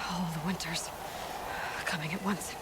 All the winters coming at once.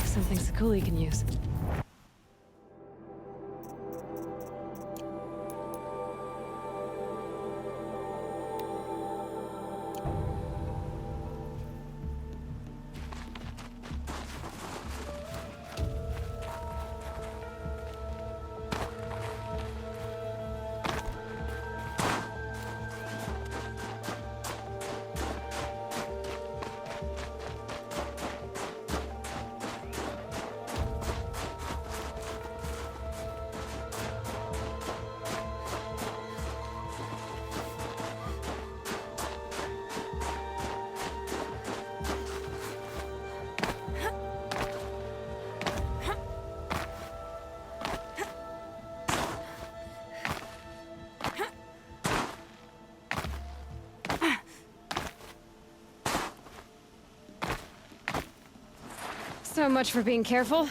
Something Sakuli can use. So much for being careful.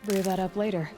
Brew that up later.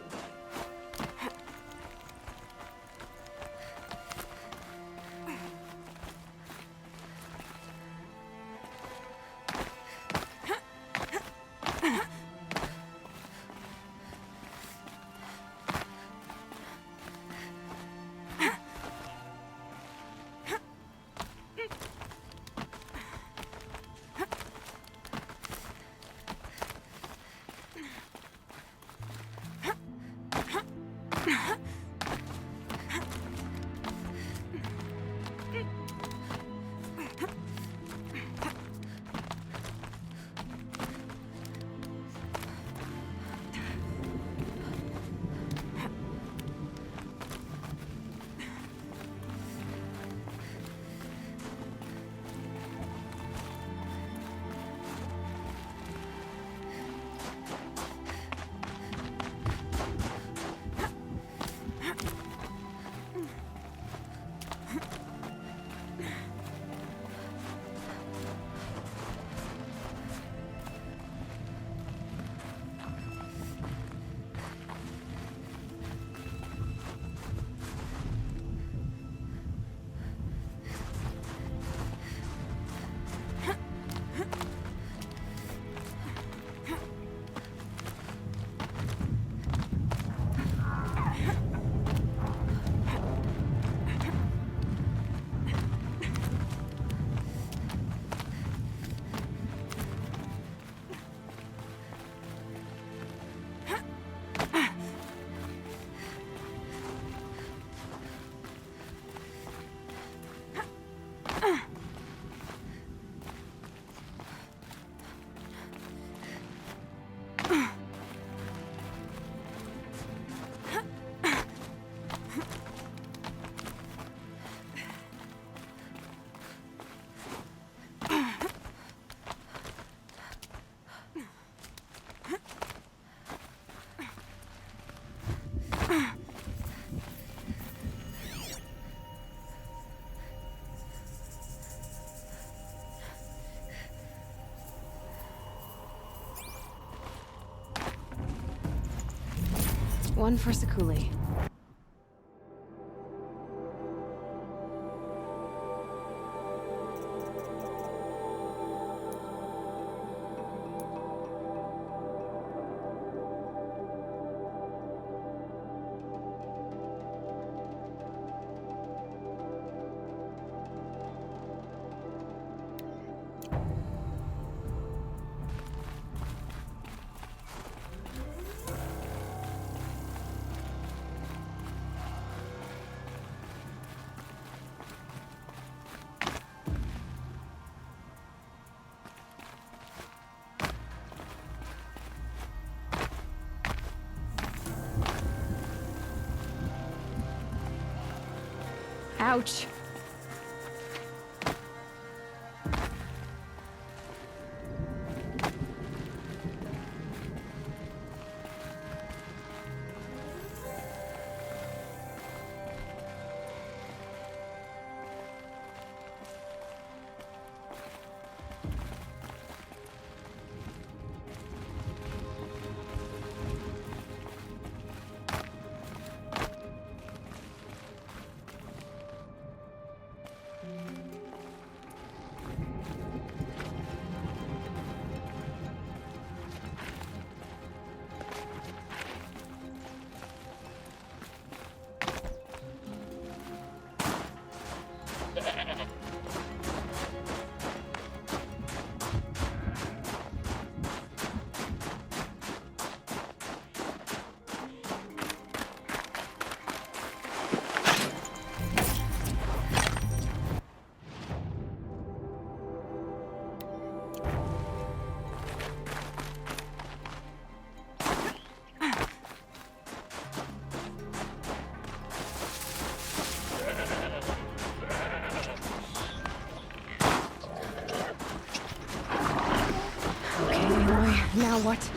One for Sakuli. Ouch. Now what?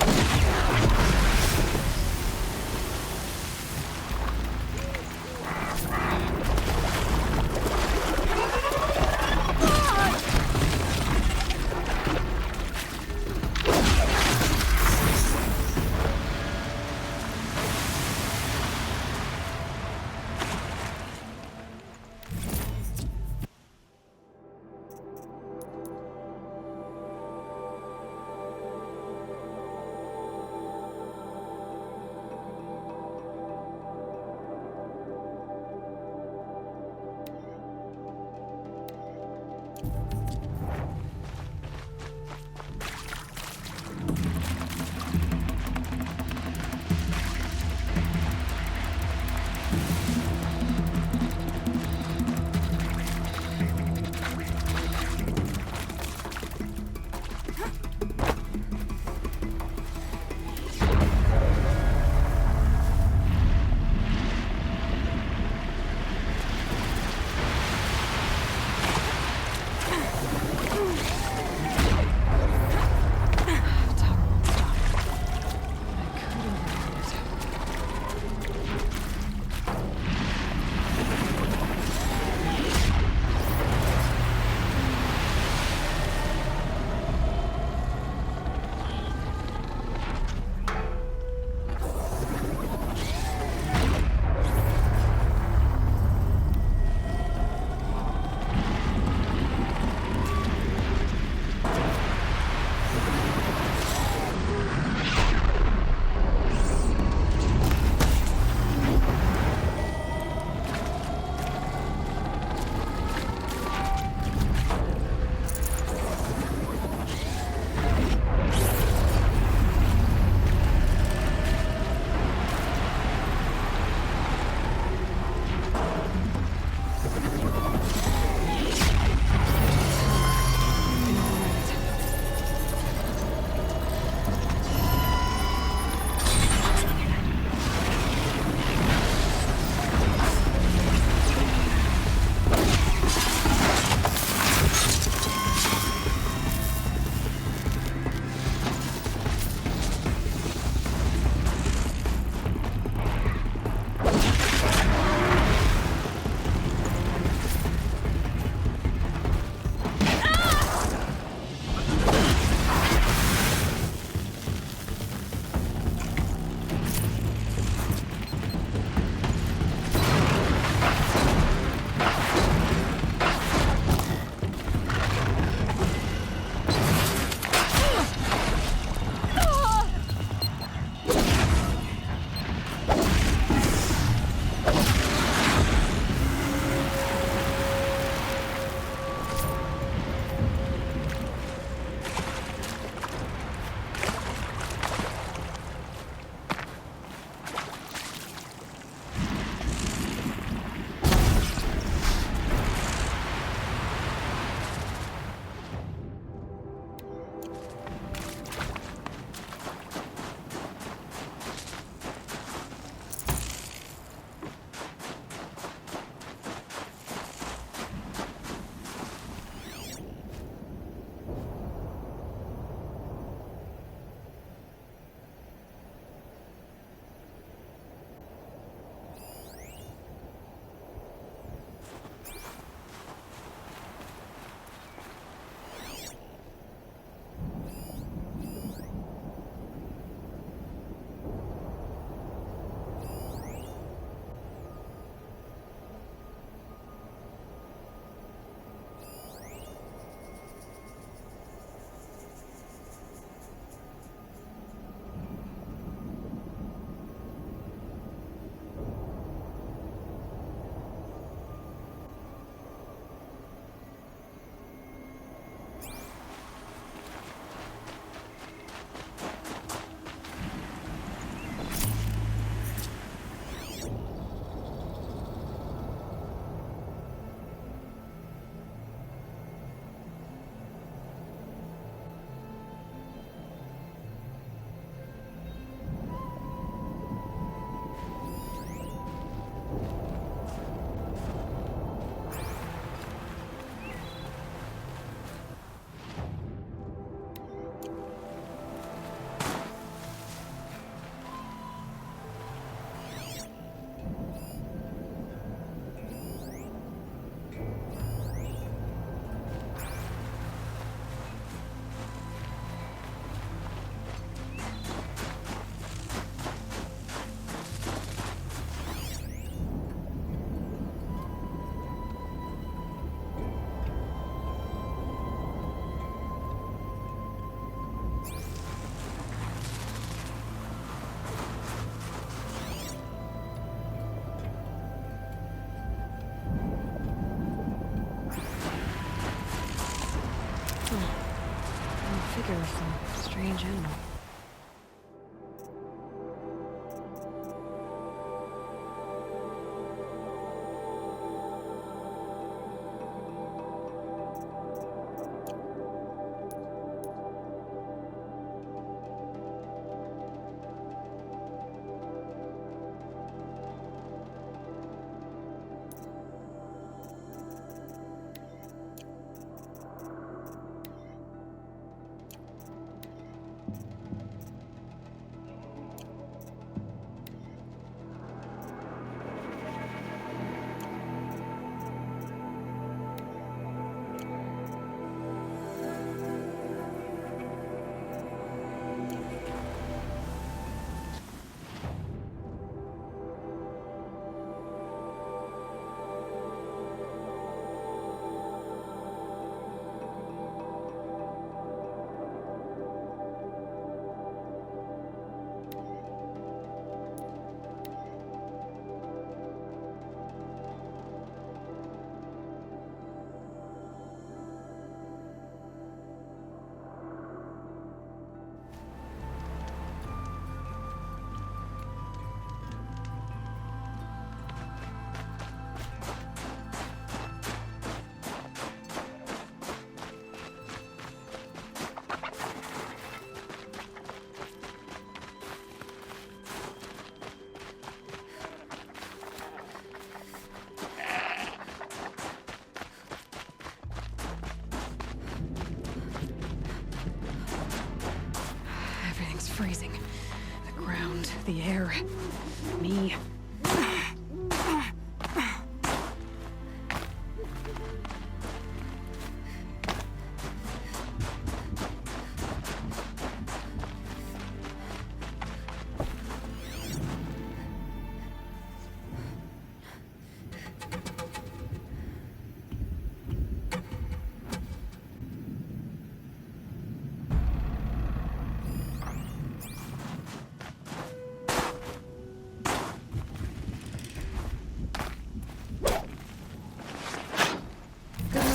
figure with some strange animal. freezing. The ground, the air, me.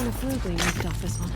Absolutely ripped off this one.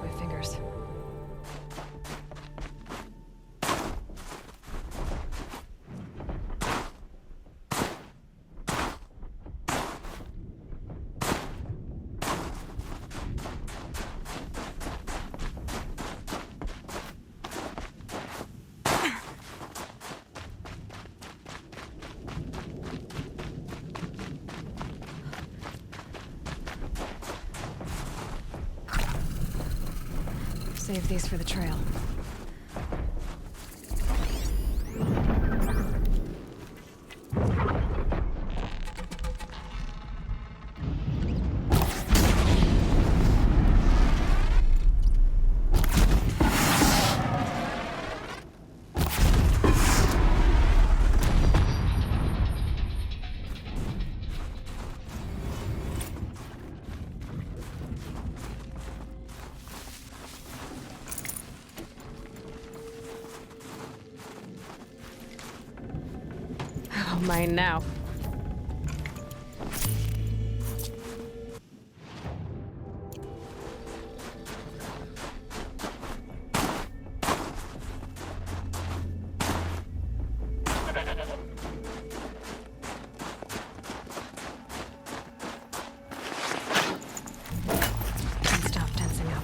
My fingers. Save these for the trail. Mine now. Stop tensing up.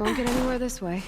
Won't get anywhere this way.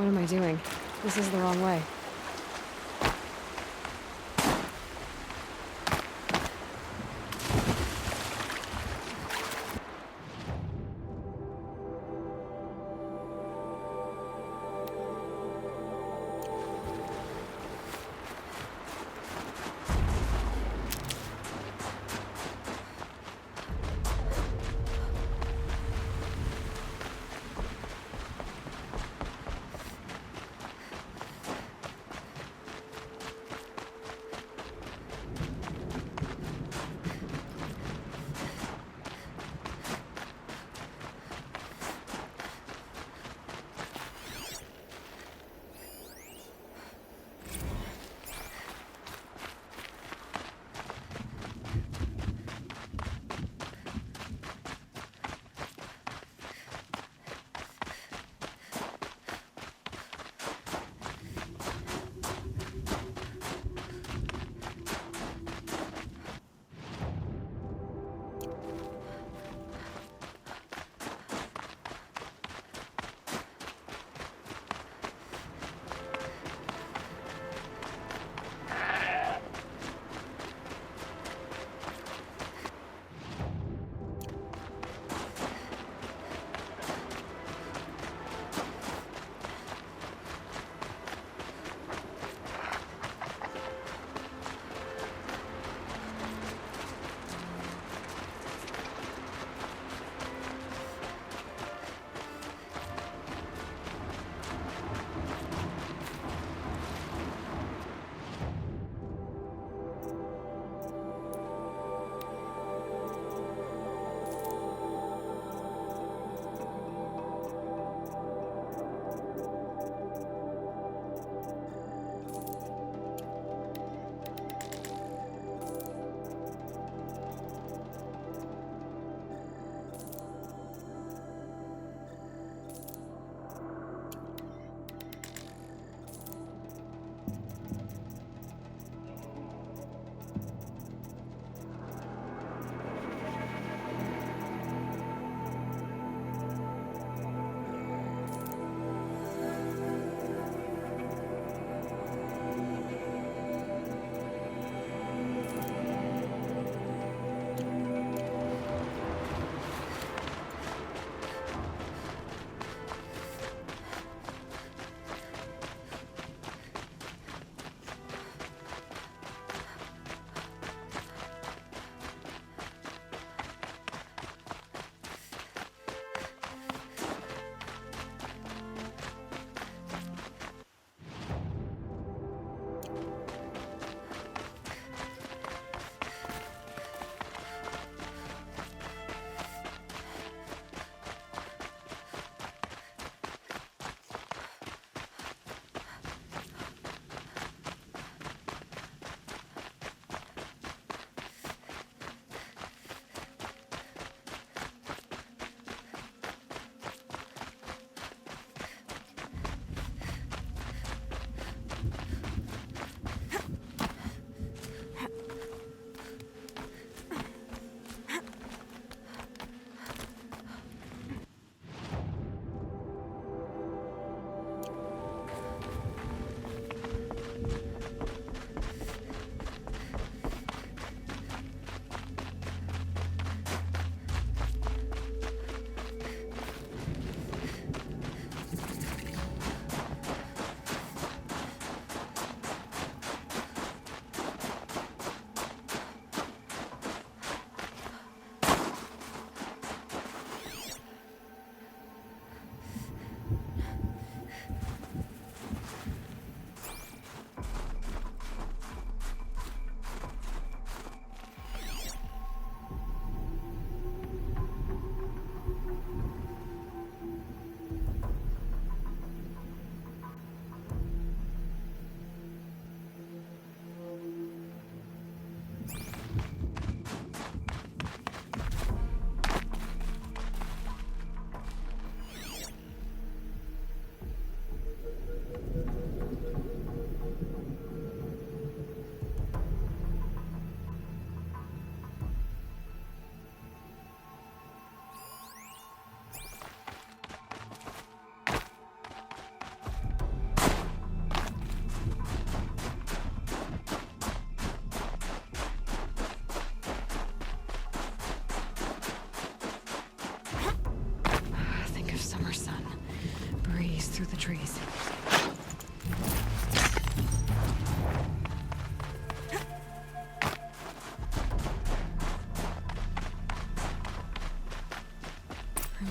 What am I doing? This is the wrong way.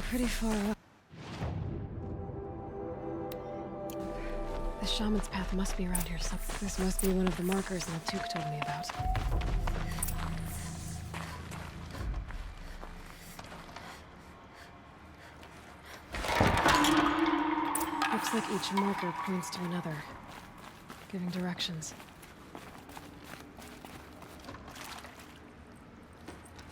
pretty far up. The shaman's path must be around here, so this must be one of the markers Natuk told me about. Looks like each marker points to another, giving directions.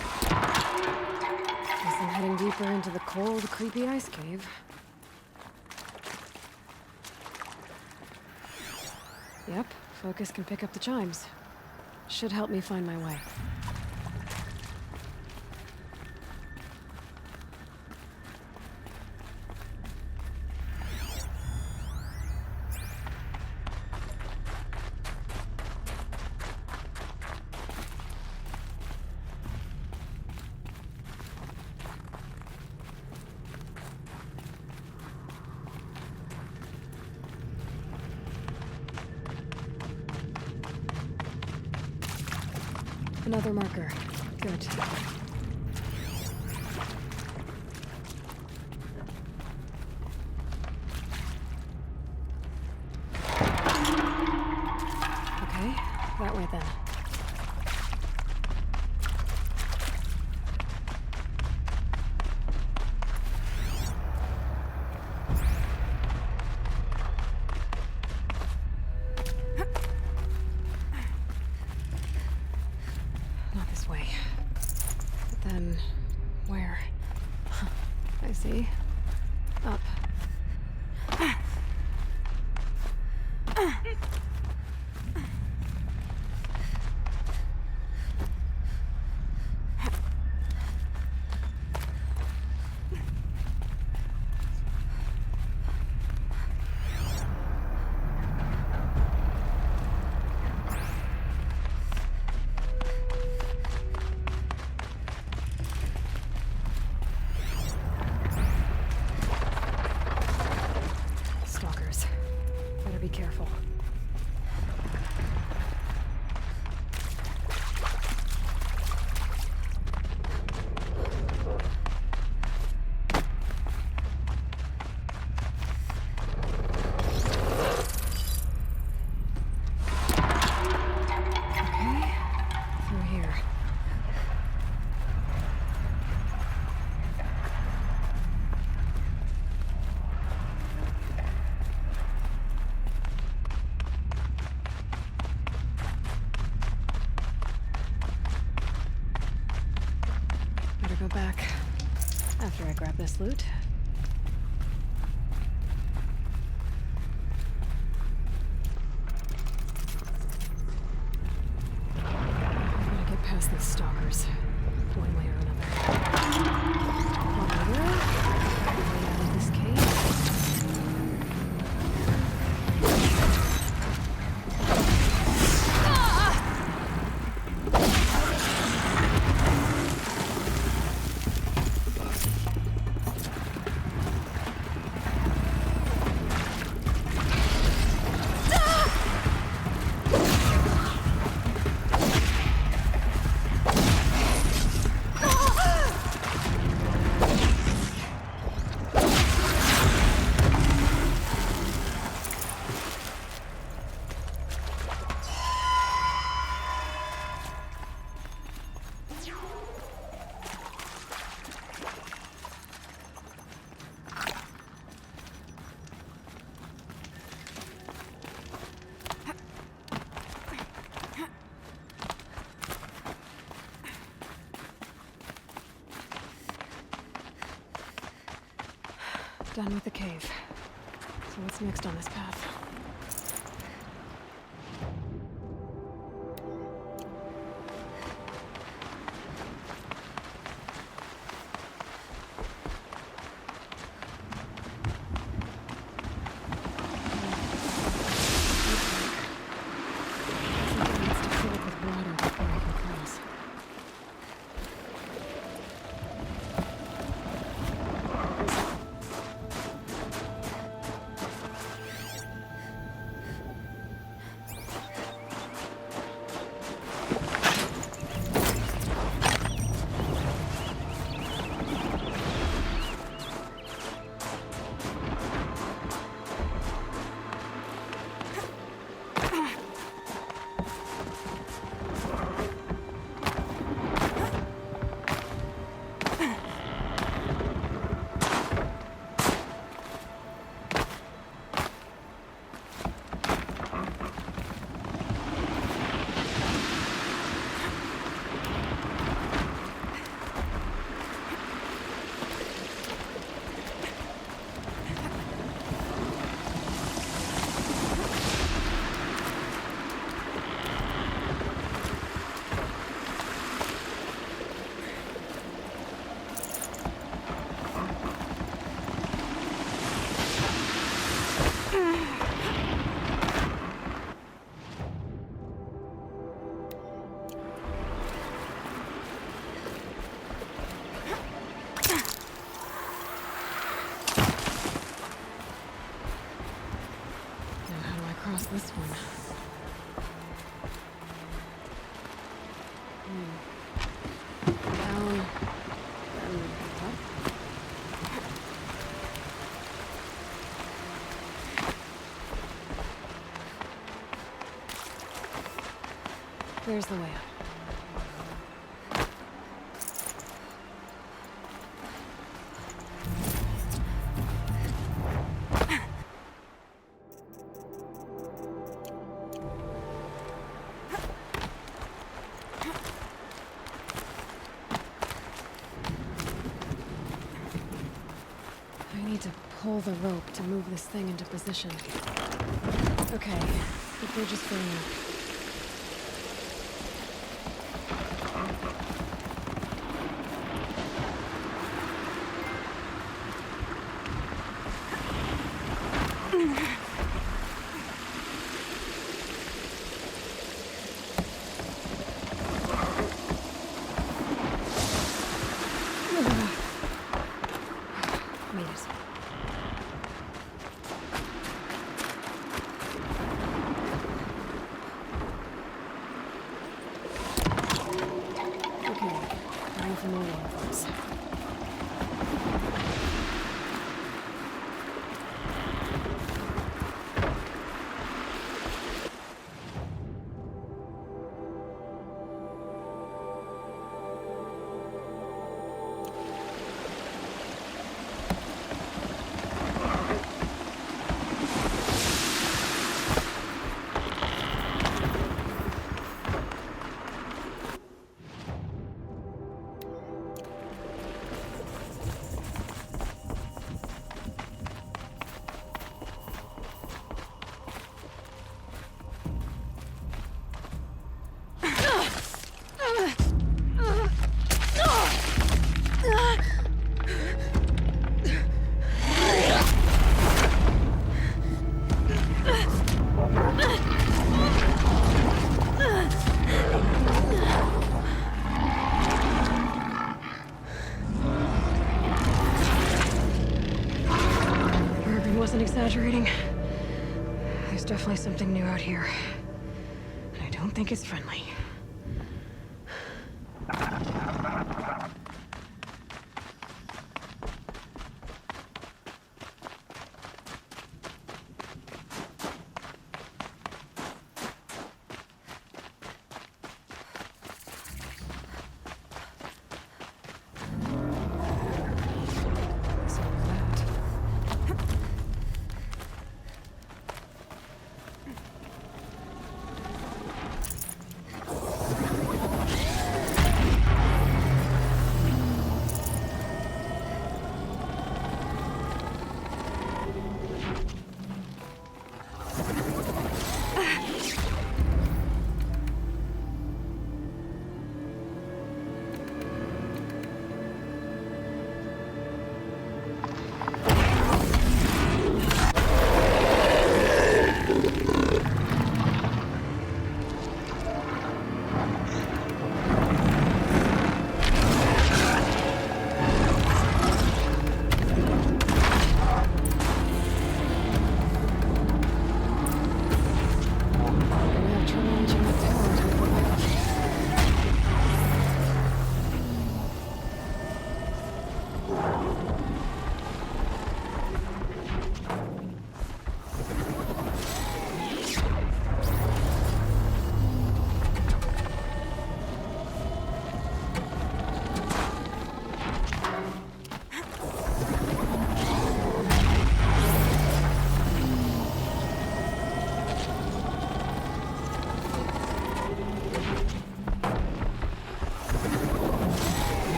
Guess I'm heading deeper into the cold, creepy ice cave. Yep, focus can pick up the chimes. Should help me find my way. Another marker. Good. Okay, that way then. Not this way. But then, where? I see. Up. Stalkers. Better be careful. Okay, through here. Better go back after I grab this loot. I'm gonna get past these stalkers, one way or another. One way out of this cave. Done with the cave. So what's next on this path? Something needs to fill it with water before I can cross. this one? Down and up. There's the way up. I need to pull the rope to move this thing into position. Okay, the bridge is filling up. Made it. Okay, time for more waterfalls. Wasn't exaggerating. There's definitely something new out here. And I don't think it's friendly.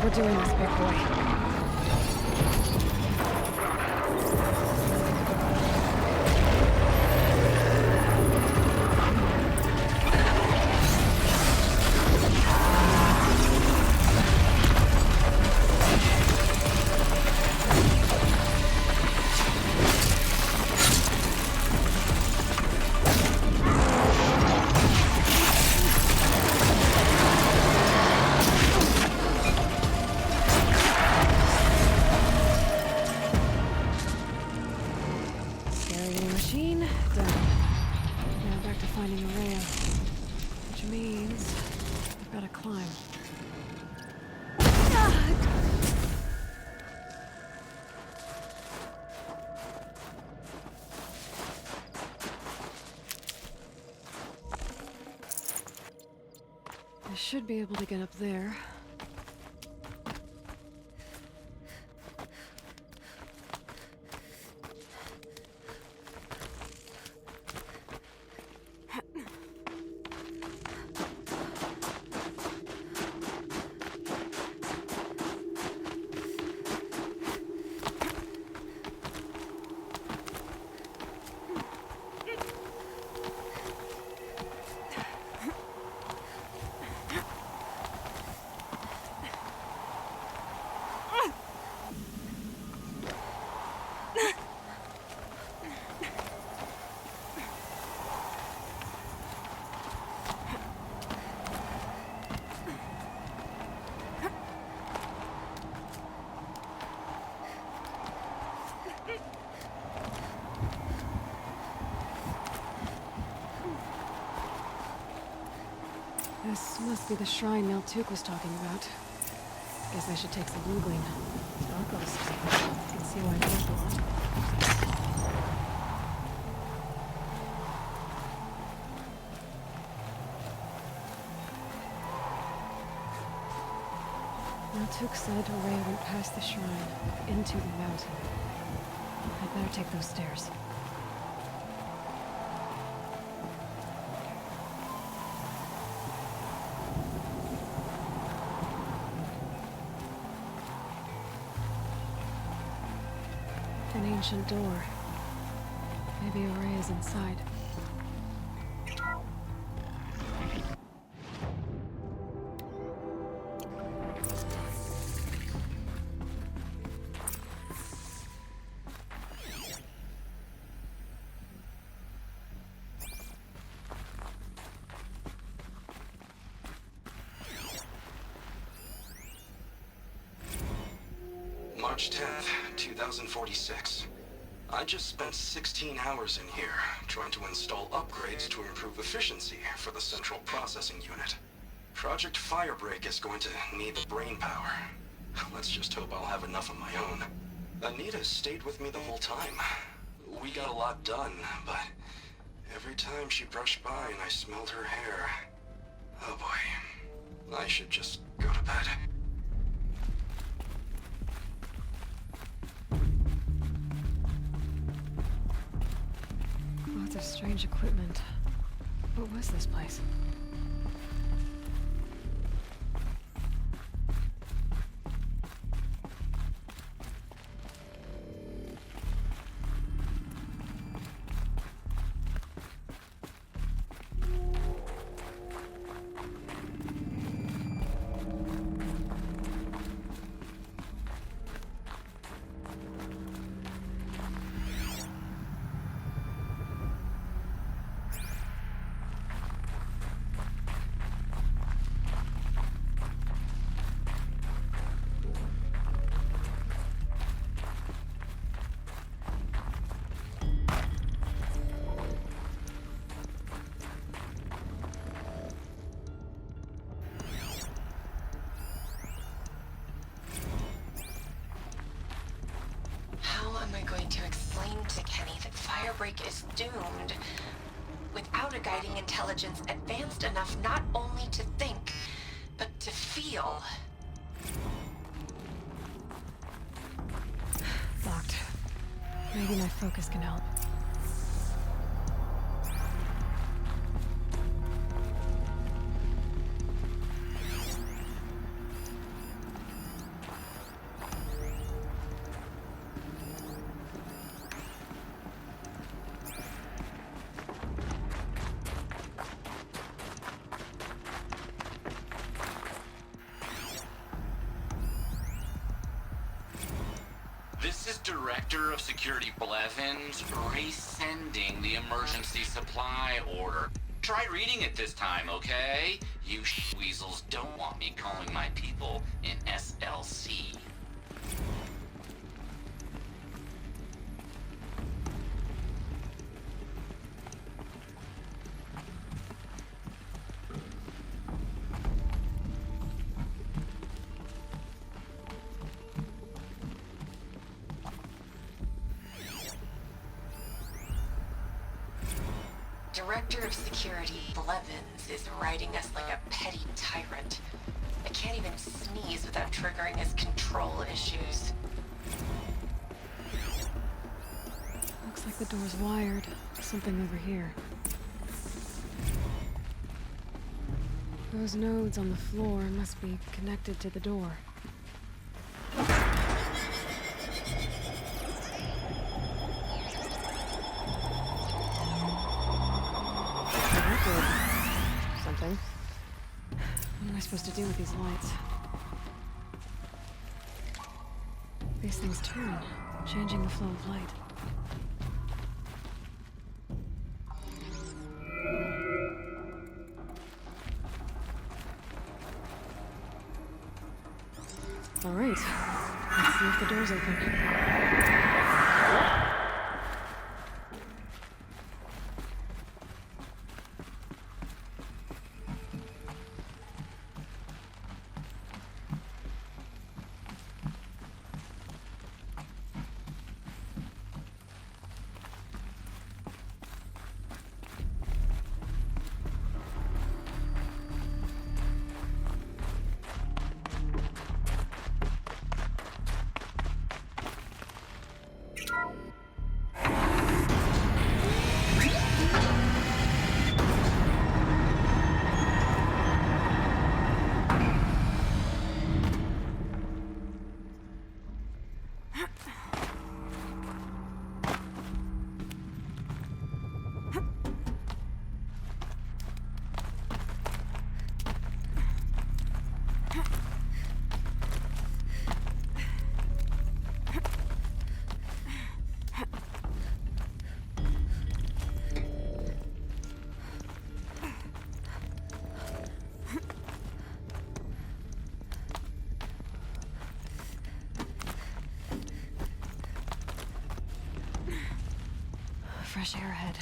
We're doing this, big boy. back to finding Araya. Which means I've got to climb. I should be able to get up there. This must be the shrine Meltuk was talking about. Guess I should take some googling. Darkos. You can see why I camped a lot. Meltuk said Araya went past the shrine, into the mountain. I'd better take those stairs. An ancient door. Maybe Araya's inside. March 10th, 2046. I just spent 16 hours in here, trying to install upgrades to improve efficiency for the central processing unit. Project Firebreak is going to need the brain power. Let's just hope I'll have enough of my own. Anita stayed with me the whole time. We got a lot done, but every time she brushed by and I smelled her hair... Oh boy. I should just go to bed. Lots of strange equipment. What was this place? To Kenny that Firebreak is doomed without a guiding intelligence advanced enough not only to think, but to feel. Locked. Maybe my focus can help. This is Director of Security Blevins resending the emergency supply order. Try reading it this time, okay? You weasels don't want me calling my people in SLC. Director of Security Blevins is riding us like a petty tyrant. I can't even sneeze without triggering his control issues. Looks like the door's wired. Something over here. Those nodes on the floor must be connected to the door. Something. What am I supposed to do with these lights? These things turn, changing the flow of light. All right, let's see if the door's open. Fresh air ahead.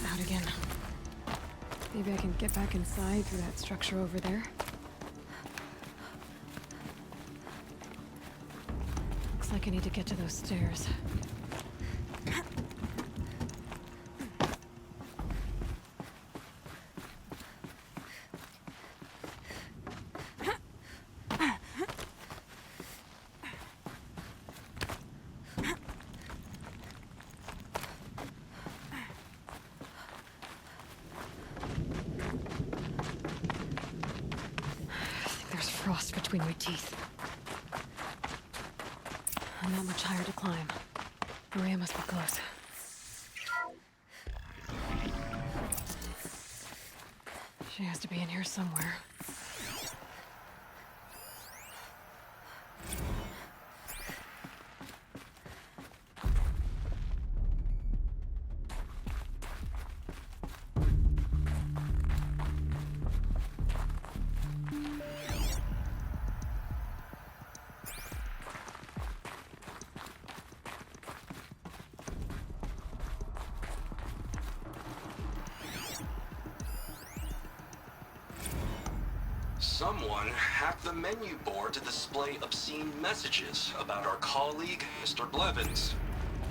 Out again. Maybe I can get back inside through that structure over there. Looks like I need to get to those stairs. There's frost between my teeth. Not much higher to climb. Maria must be close. She has to be in here somewhere. Someone hacked the menu board to display obscene messages about our colleague, Mr. Blevins.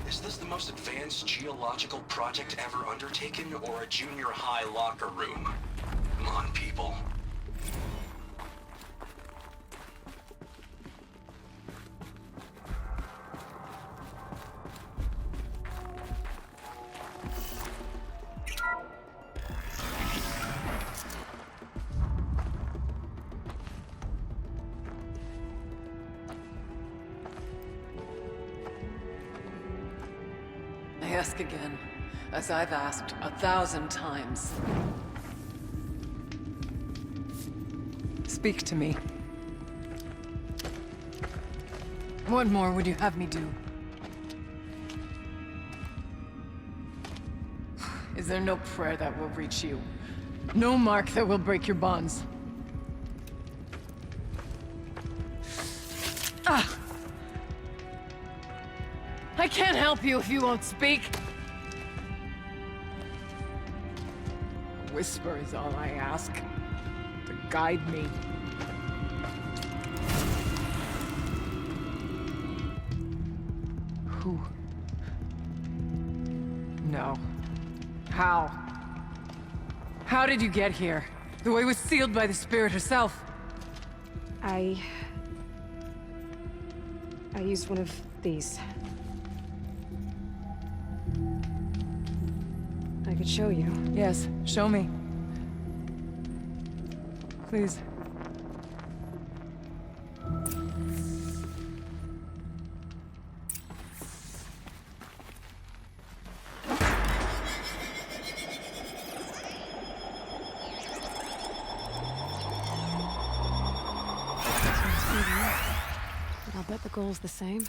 Is this the most advanced geological project ever undertaken, or a junior high locker room? Come on, people. I ask again, as I've asked 1,000 times. Speak to me. What more would you have me do? Is there no prayer that will reach you? No mark that will break your bonds? Ah! I can't help you if you won't speak. A whisper is all I ask. To guide me. Who? No. How? How did you get here? The way was sealed by the spirit herself. I used one of these. I could show you. Yes, show me. Please. But I'll bet the goal's the same.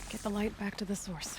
Get the light back to the source.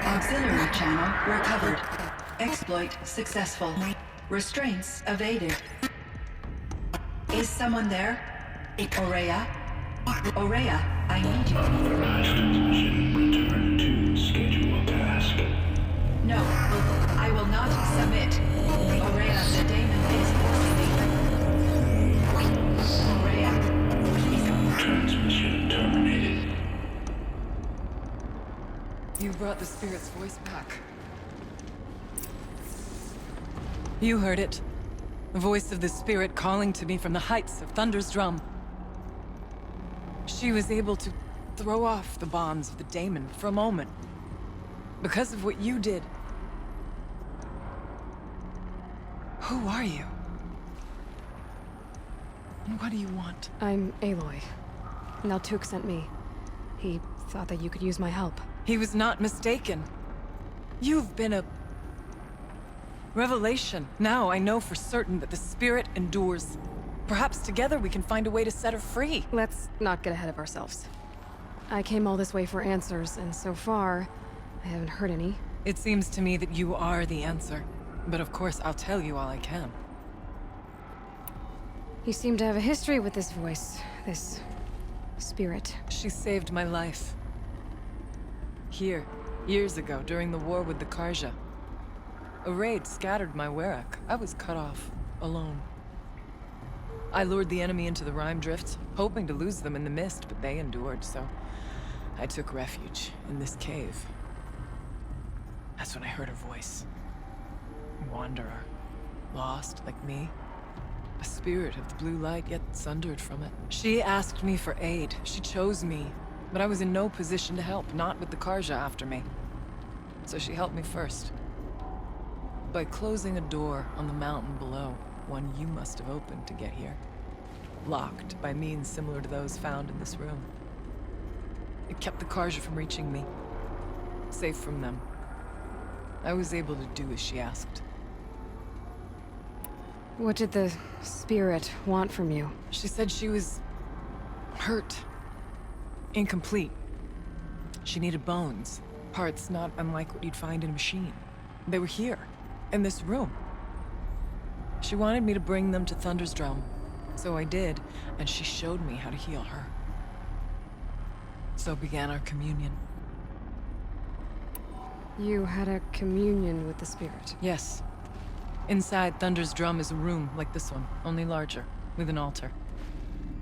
Auxiliary channel recovered. Exploit successful. Restraints evaded. Is someone there? Aurea? Aurea, I need you. Authorized transmission. Return to schedule task. No, I will not submit. Aurea, the daemon is forcing me. Aurea. Transmission terminated. You brought the spirit's voice back. You heard it. The voice of the spirit calling to me from the heights of Thunder's drum. She was able to throw off the bonds of the daemon for a moment. Because of what you did. Who are you? And what do you want? I'm Aloy. Naltuk sent me. He thought that you could use my help. He was not mistaken. You've been a revelation. Now I know for certain that the spirit endures. Perhaps together we can find a way to set her free. Let's not get ahead of ourselves. I came all this way for answers, and so far, I haven't heard any. It seems to me that you are the answer. But of course, I'll tell you all I can. You seem to have a history with this voice, this spirit. She saved my life. Here, years ago, during the war with the Karja. A raid scattered my Werak. I was cut off, alone. I lured the enemy into the Rime Drifts, hoping to lose them in the mist, but they endured, so I took refuge in this cave. That's when I heard her voice. A wanderer. Lost, like me. A spirit of the blue light, yet sundered from it. She asked me for aid. She chose me. But I was in no position to help, not with the Karja after me. So she helped me first. By closing a door on the mountain below, one you must have opened to get here. Locked by means similar to those found in this room. It kept the Karja from reaching me. Safe from them. I was able to do as she asked. What did the spirit want from you? She said she was hurt. Incomplete. She needed bones. Parts not unlike what you'd find in a machine. They were here, in this room. She wanted me to bring them to Thunder's Drum. So I did, and she showed me how to heal her. So began our communion. You had a communion with the spirit. Yes. Inside Thunder's Drum is a room like this one, only larger, with an altar.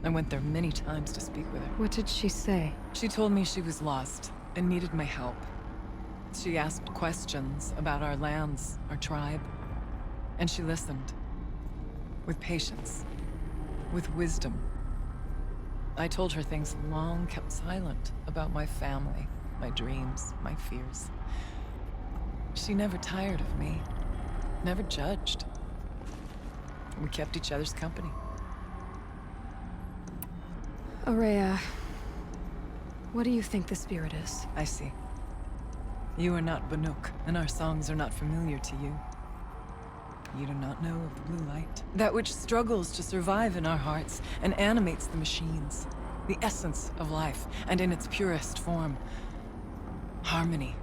I went there many times to speak with her. What did she say? She told me she was lost and needed my help. She asked questions about our lands, our tribe, and she listened. With patience. With wisdom. I told her things long kept silent about my family, my dreams, my fears. She never tired of me, never judged. We kept each other's company. Aurea, what do you think the spirit is? I see. You are not Banuk, and our songs are not familiar to you. You do not know of the blue light. That which struggles to survive in our hearts and animates the machines. The essence of life, and in its purest form. Harmony.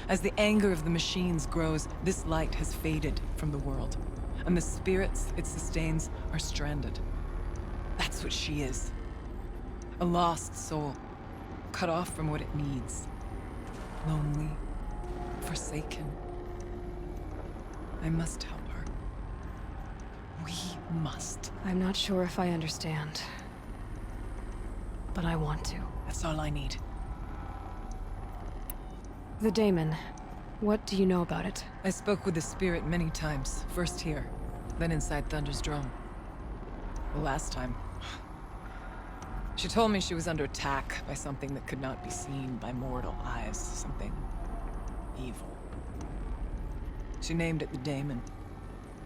As the anger of the machines grows, this light has faded from the world. And the spirits it sustains are stranded. That's what she is. A lost soul. Cut off from what it needs. Lonely. Forsaken. I must help her. We must. I'm not sure if I understand. But I want to. That's all I need. The daemon. What do you know about it? I spoke with the spirit many times. First here, then inside Thunder's Drum. The last time... She told me she was under attack by something that could not be seen by mortal eyes. Something... evil. She named it the daemon,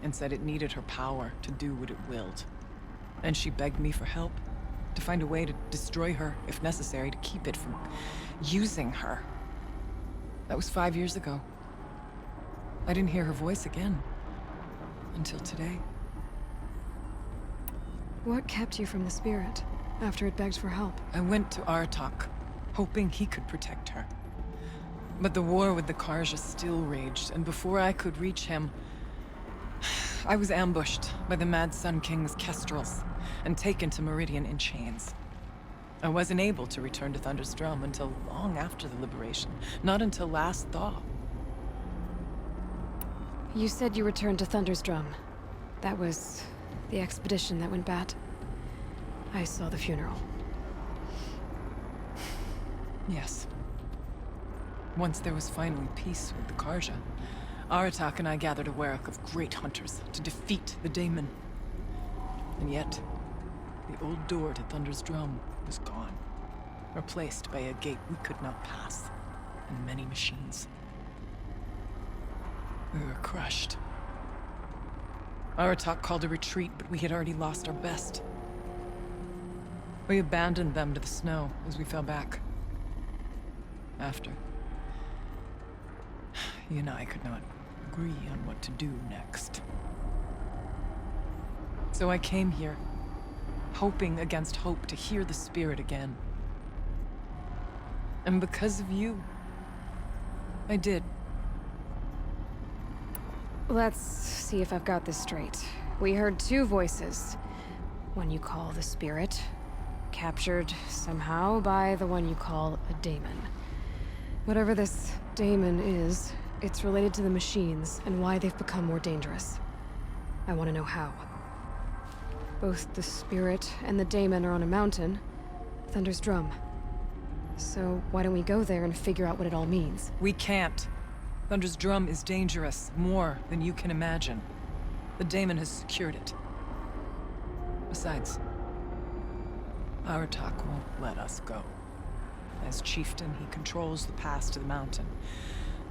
and said it needed her power to do what it willed. And she begged me for help, to find a way to destroy her, if necessary, to keep it from using her. That was 5 years ago. I didn't hear her voice again, until today. What kept you from the spirit, after it begged for help? I went to Aratak, hoping he could protect her. But the war with the Karja still raged, and before I could reach him, I was ambushed by the Mad Sun King's kestrels and taken to Meridian in chains. I wasn't able to return to Thunder's Drum until long after the liberation, not until last thaw. You said you returned to Thunder's Drum. That was the expedition that went bad. I saw the funeral. Yes. Once there was finally peace with the Karja, Aratak and I gathered a Werak of great hunters to defeat the daemon. And yet, the old door to Thunder's Drum was gone, replaced by a gate we could not pass, and many machines. We were crushed. Aratak called a retreat, but we had already lost our best. We abandoned them to the snow as we fell back. After, he and I could not agree on what to do next. So I came here, hoping against hope to hear the spirit again. And because of you, I did. Let's see if I've got this straight. We heard two voices. One you call the spirit, captured somehow by the one you call a daemon. Whatever this daemon is, it's related to the machines and why they've become more dangerous. I want to know how. Both the spirit and the daemon are on a mountain, Thunder's Drum. So why don't we go there and figure out what it all means? We can't. Thunder's Drum is dangerous, more than you can imagine. The daemon has secured it. Besides, Aratak won't let us go. As chieftain, he controls the pass to the mountain,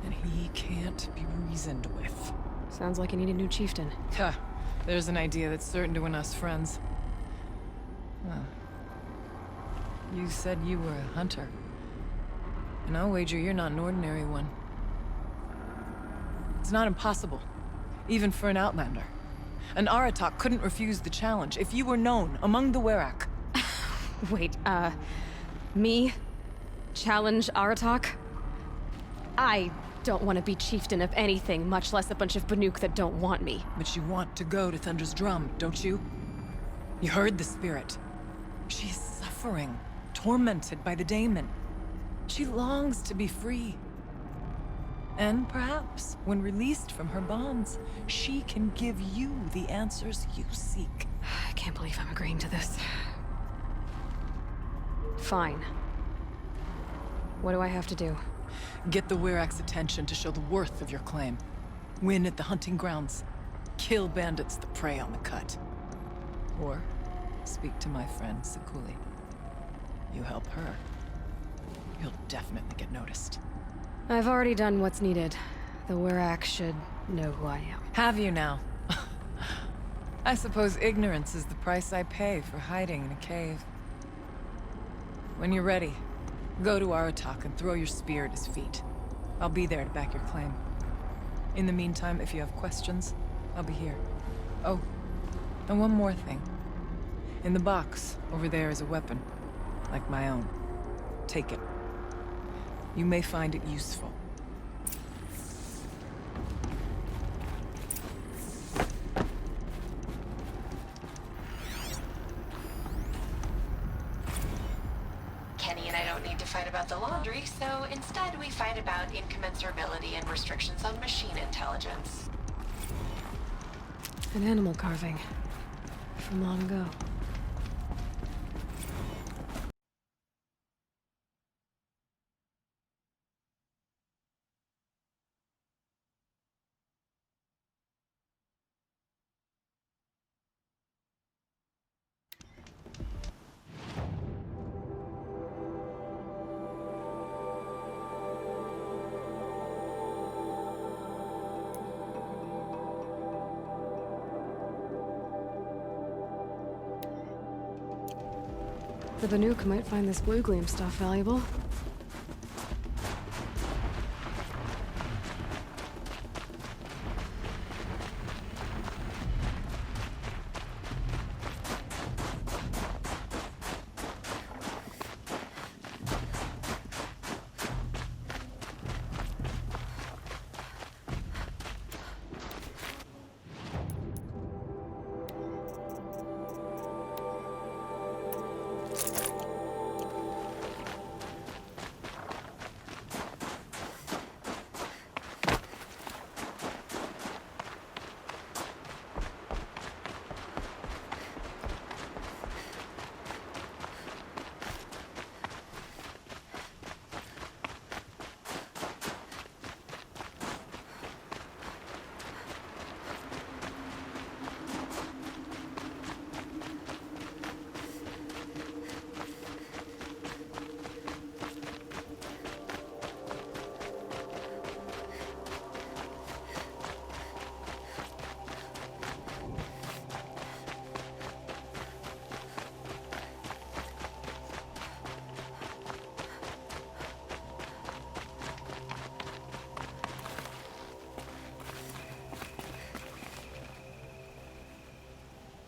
and he can't be reasoned with. Sounds like you need a new chieftain. Huh. There's an idea that's certain to win us friends. Huh. You said you were a hunter. And I'll wager you're not an ordinary one. It's not impossible, even for an outlander. An Aratak couldn't refuse the challenge if you were known among the Werak. Wait, me? Challenge Aratak? I don't want to be chieftain of anything, much less a bunch of Banuk that don't want me. But you want to go to Thunder's Drum, don't you? You heard the spirit. She is suffering, tormented by the daemon. She longs to be free. And perhaps, when released from her bonds, she can give you the answers you seek. I can't believe I'm agreeing to this. Fine. What do I have to do? Get the Werak's attention to show the worth of your claim. Win at the hunting grounds. Kill bandits that prey on the cut. Or speak to my friend Sekuli. You help her, you'll definitely get noticed. I've already done what's needed. The Werak should know who I am. Have you now? I suppose ignorance is the price I pay for hiding in a cave. When you're ready, go to Aratak and throw your spear at his feet. I'll be there to back your claim. In the meantime, if you have questions, I'll be here. Oh, and one more thing. In the box, over there is a weapon, like my own. Take it. You may find it useful. Kenny and I don't need to fight about the laundry, so instead we fight about incommensurability and restrictions on machine intelligence. An animal carving. From long ago. The Banuk might find this blue gleam stuff valuable.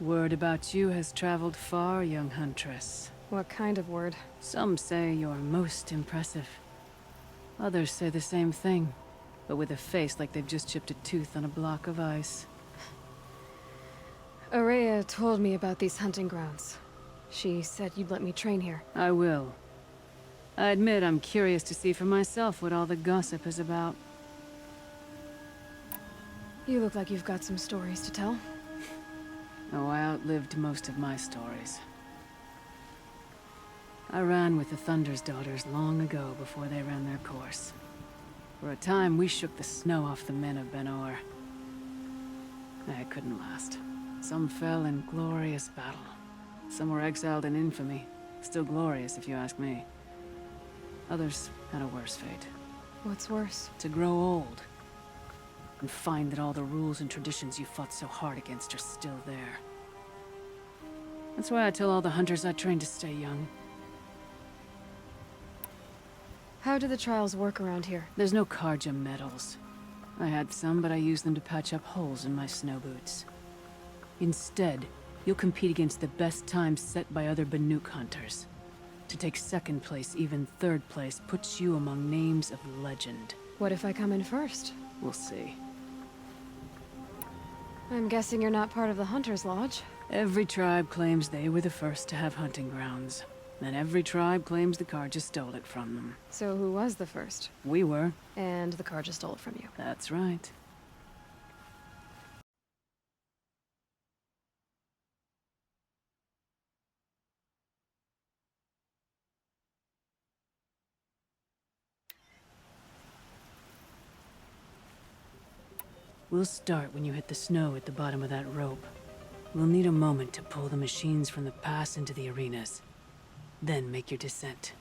Word about you has traveled far, young huntress. What kind of word? Some say you're most impressive. Others say the same thing, but with a face like they've just chipped a tooth on a block of ice. Araya told me about these hunting grounds. She said you'd let me train here. I will. I admit I'm curious to see for myself what all the gossip is about. You look like you've got some stories to tell. Oh, I outlived most of my stories. I ran with the Thunder's daughters long ago before they ran their course. For a time, we shook the snow off the men of Ben-Or. It couldn't last. Some fell in glorious battle. Some were exiled in infamy. Still glorious, if you ask me. Others had a worse fate. What's worse? To grow old. And find that all the rules and traditions you fought so hard against are still there. That's why I tell all the hunters I train to stay young. How do the trials work around here? There's no Karja medals. I had some, but I used them to patch up holes in my snow boots. Instead, you'll compete against the best times set by other Banuk hunters. To take second place, even third place, puts you among names of legend. What if I come in first? We'll see. I'm guessing you're not part of the Hunter's Lodge. Every tribe claims they were the first to have hunting grounds. Then every tribe claims the Karja stole it from them. So who was the first? We were. And the Karja stole it from you. That's right. We'll start when you hit the snow at the bottom of that rope. We'll need a moment to pull the machines from the pass into the arenas. Then make your descent.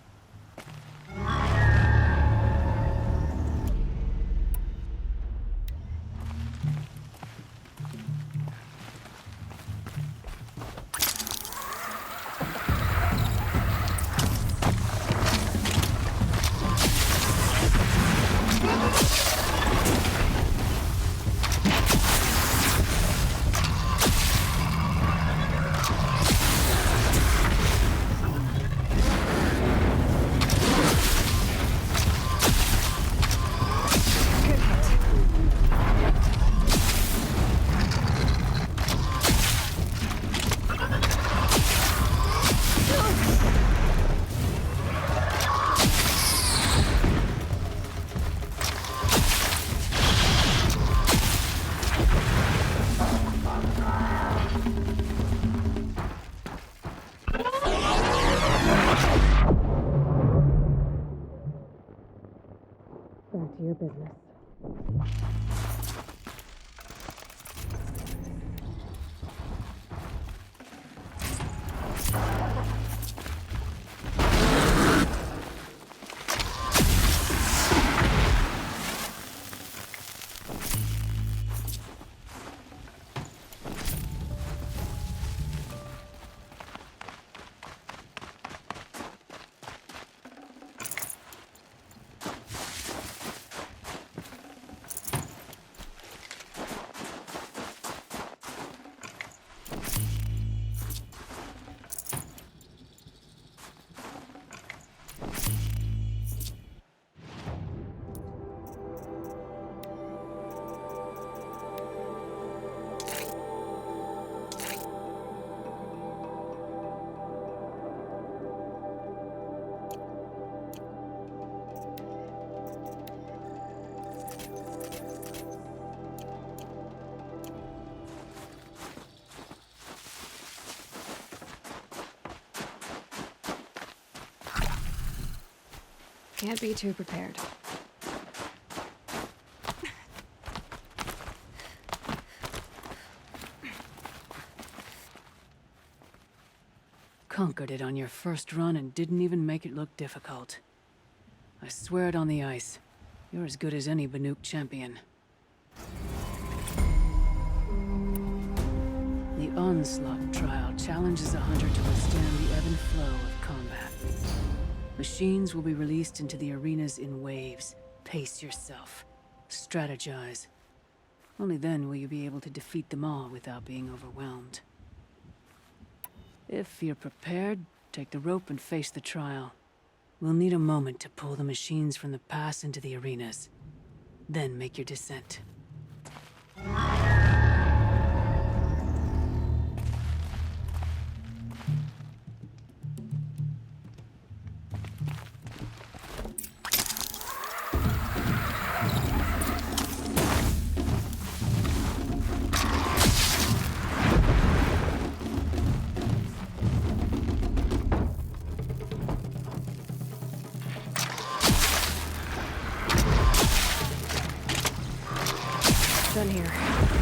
Back to your business. Can't be too prepared. Conquered it on your first run and didn't even make it look difficult. I swear it on the ice. You're as good as any Banuk champion. The Onslaught trial challenges a hunter to withstand the ebb and flow of combat. Machines will be released into the arenas in waves. Pace yourself. Strategize. Only then will you be able to defeat them all without being overwhelmed. If you're prepared, take the rope and face the trial. We'll need a moment to pull the machines from the pass into the arenas. Then make your descent. Done here.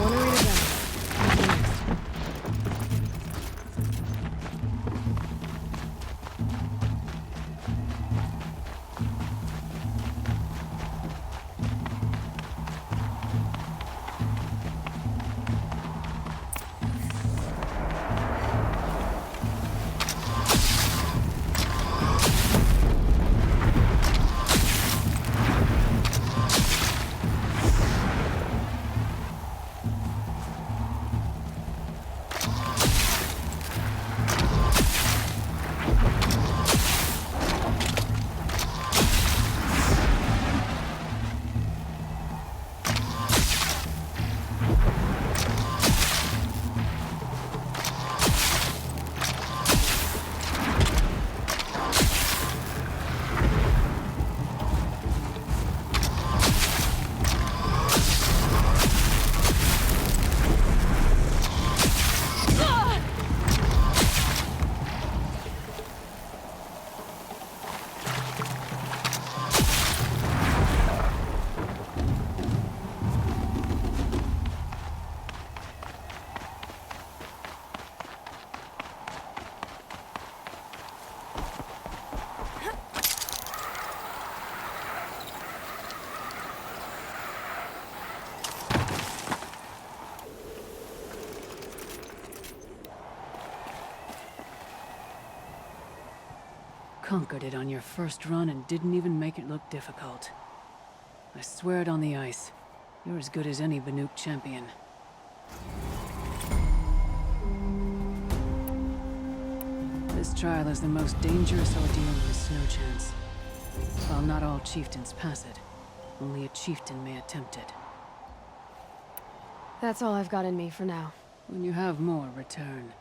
wanna read a demo. What's next? Conquered it on your first run and didn't even make it look difficult. I swear it on the ice. You're as good as any Banuk champion. This trial is the most dangerous ordeal in the Snow Chance. While not all chieftains pass it, only a chieftain may attempt it. That's all I've got in me for now. When you have more, return.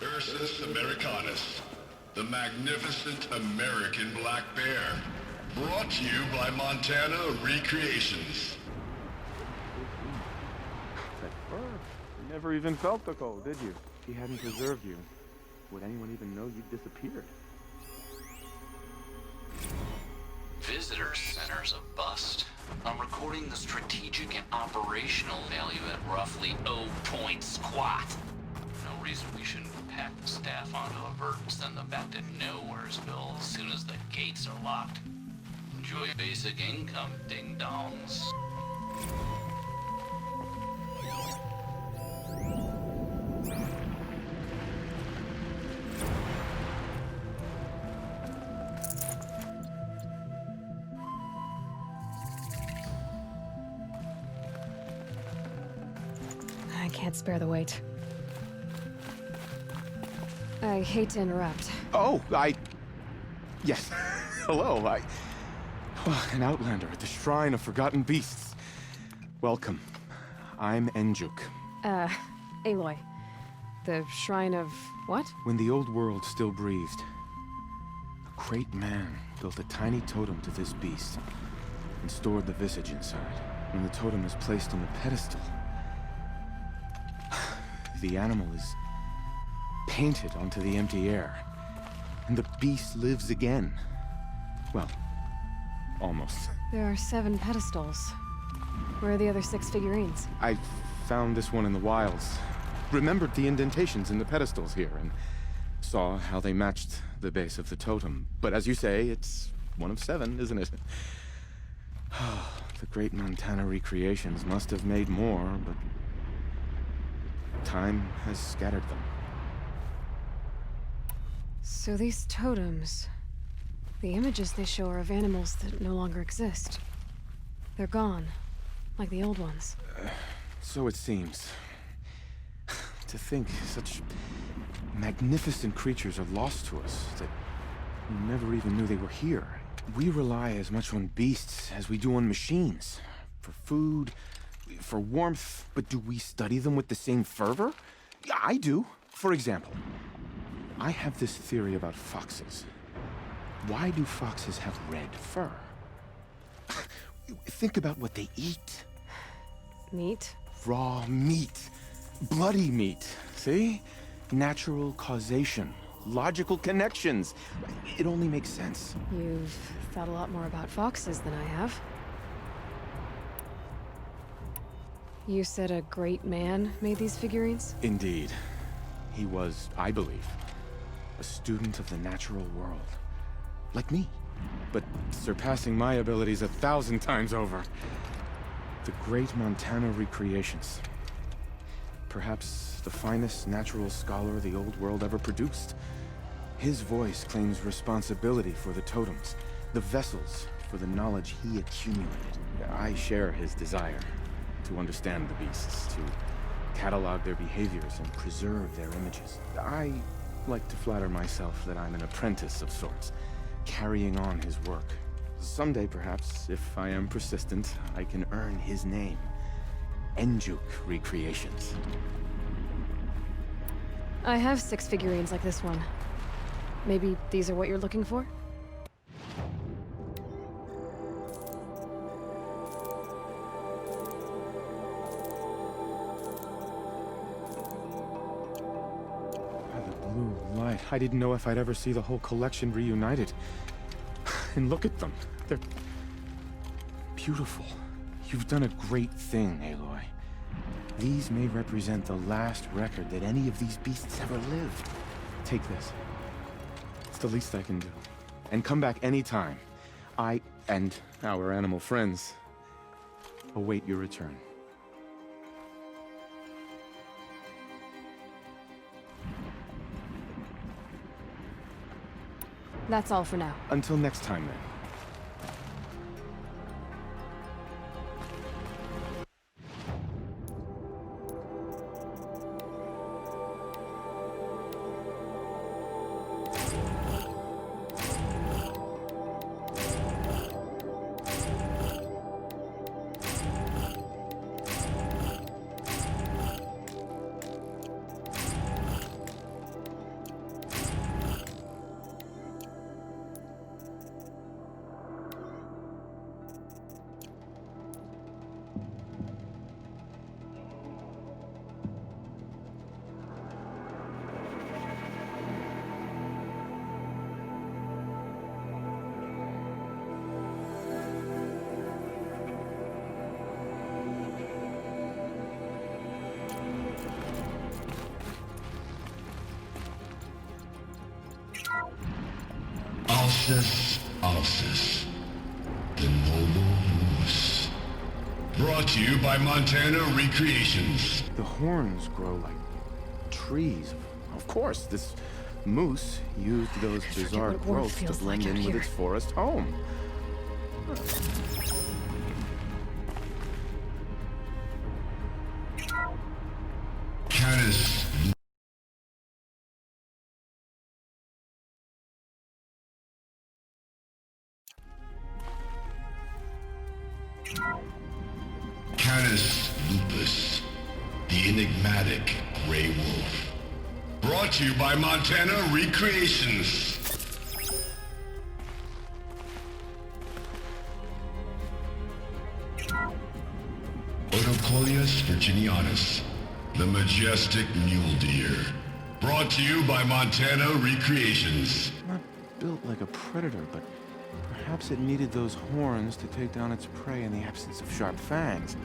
Ursus Americanus, the magnificent American black bear. Brought to you by Montana Recreations. That fur. You never even felt the cold, did you? If he hadn't preserved you, would anyone even know you'd disappeared? Visitor center's a bust. I'm recording the strategic and operational value at roughly 0 point squat. No reason we shouldn't pack the staff onto a vert and send them back to Nowheresville as soon as the gates are locked. Enjoy basic income, ding-dongs. Can't spare the weight. I hate to interrupt. Oh, Yes. Hello, an outlander at the Shrine of Forgotten Beasts. Welcome. I'm Enjuk. Aloy. The Shrine of... what? When the old world still breathed, a great man built a tiny totem to this beast and stored the visage inside. When the totem is placed on the pedestal, the animal is painted onto the empty air, and the beast lives again. Well, almost. There are 7 pedestals. Where are the other 6 figurines? I found this one in the wilds. Remembered the indentations in the pedestals here, and saw how they matched the base of the totem. But as you say, it's one of 7, isn't it? The great Montana recreations must have made more, but time has scattered them. So these totems... the images they show are of animals that no longer exist. They're gone, like the old ones. So it seems. To think such magnificent creatures are lost to us, that we never even knew they were here. We rely as much on beasts as we do on machines. For food, for warmth, but do we study them with the same fervor? Yeah, I do. For example, I have this theory about foxes. Why do foxes have red fur? Think about what they eat. Meat? Raw meat. Bloody meat. See? Natural causation. Logical connections. It only makes sense. You've thought a lot more about foxes than I have. You said a great man made these figurines? Indeed. He was, I believe, a student of the natural world. Like me. But surpassing my abilities 1,000 times over. The great Montana recreations. Perhaps the finest natural scholar the old world ever produced. His voice claims responsibility for the totems, the vessels for the knowledge he accumulated. I share his desire to understand the beasts, to catalog their behaviors and preserve their images. I like to flatter myself that I'm an apprentice of sorts, carrying on his work. Someday, perhaps, if I am persistent, I can earn his name. Enjuk Recreations. I have 6 figurines like this one. Maybe these are what you're looking for? By the blue light, I didn't know if I'd ever see the whole collection reunited. And look at them. They're beautiful. You've done a great thing, Aloy. These may represent the last record that any of these beasts ever lived. Take this. It's the least I can do. And come back anytime. I and our animal friends await your return. That's all for now. Until next time, then. Alcis, the noble moose. Brought to you by Montana Recreations. The horns grow like trees. Of course, this moose used those bizarre what warmth growths to feels blend like out in with here. its forest home. Canis. Canis lupus, the enigmatic Grey Wolf. Brought to you by Montana Recreations. Odocoleus virginianus, the majestic mule deer. Brought to you by Montana Recreations. Not built like a predator, but perhaps it needed those horns to take down its prey in the absence of sharp fangs.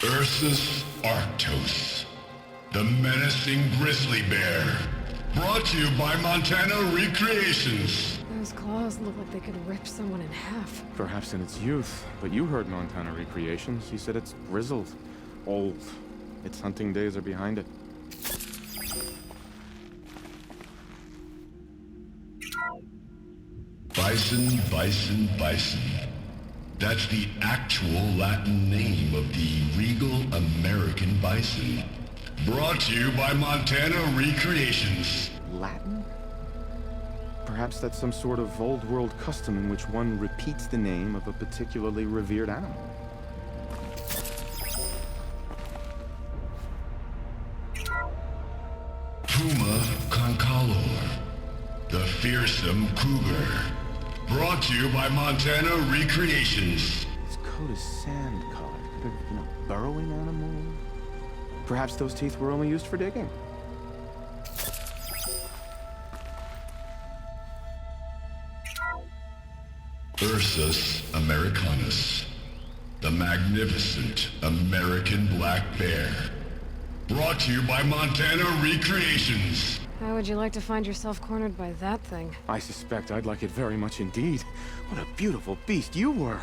Ursus arctos, the menacing grizzly bear. Brought to you by Montana Recreations. Those claws look like they could rip someone in half. Perhaps in its youth, but you heard Montana Recreations. He said it's grizzled, old. Its hunting days are behind it. Bison, bison, bison. That's the actual Latin name of the regal American bison. Brought to you by Montana Recreations. Latin? Perhaps that's some sort of old world custom in which one repeats the name of a particularly revered animal. Puma concalor, the fearsome cougar. Brought to you by Montana Recreations. Its coat is sand-colored. Could have been a burrowing animal? Perhaps those teeth were only used for digging. Ursus americanus, the magnificent American black bear. Brought to you by Montana Recreations. How would you like to find yourself cornered by that thing? I suspect I'd like it very much indeed. What a beautiful beast you were!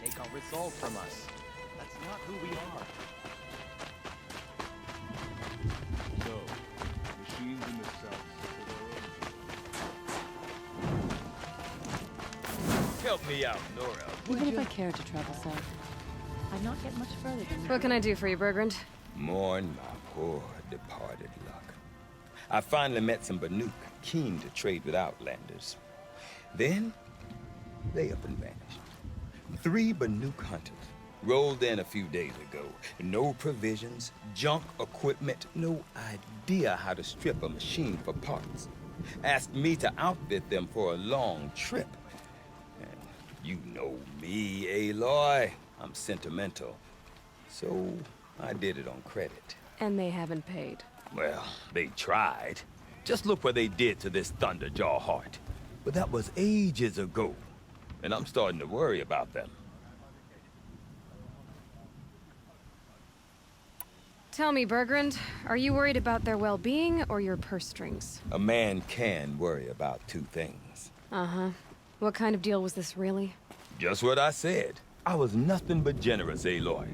Take our resolve from us. That's not who we are. So, machines in the south for their own. Help me out, Nora. Even if I cared to travel south, I'd not get much further than What can I do for you, Bergrand? Mourn my poor departed luck. I finally met some Banuk keen to trade with Outlanders. Then, they up and vanished. 3 Banuk hunters rolled in a few days ago. No provisions, junk equipment, no idea how to strip a machine for parts. Asked me to outfit them for a long trip. And you know me, Aloy. I'm sentimental. So I did it on credit. And they haven't paid. Well, they tried. Just look what they did to this Thunderjaw heart. But that was ages ago. And I'm starting to worry about them. Tell me, Bergrand, are you worried about their well-being or your purse strings? A man can worry about 2 things. Uh-huh. What kind of deal was this, really? Just what I said. I was nothing but generous, Aloy.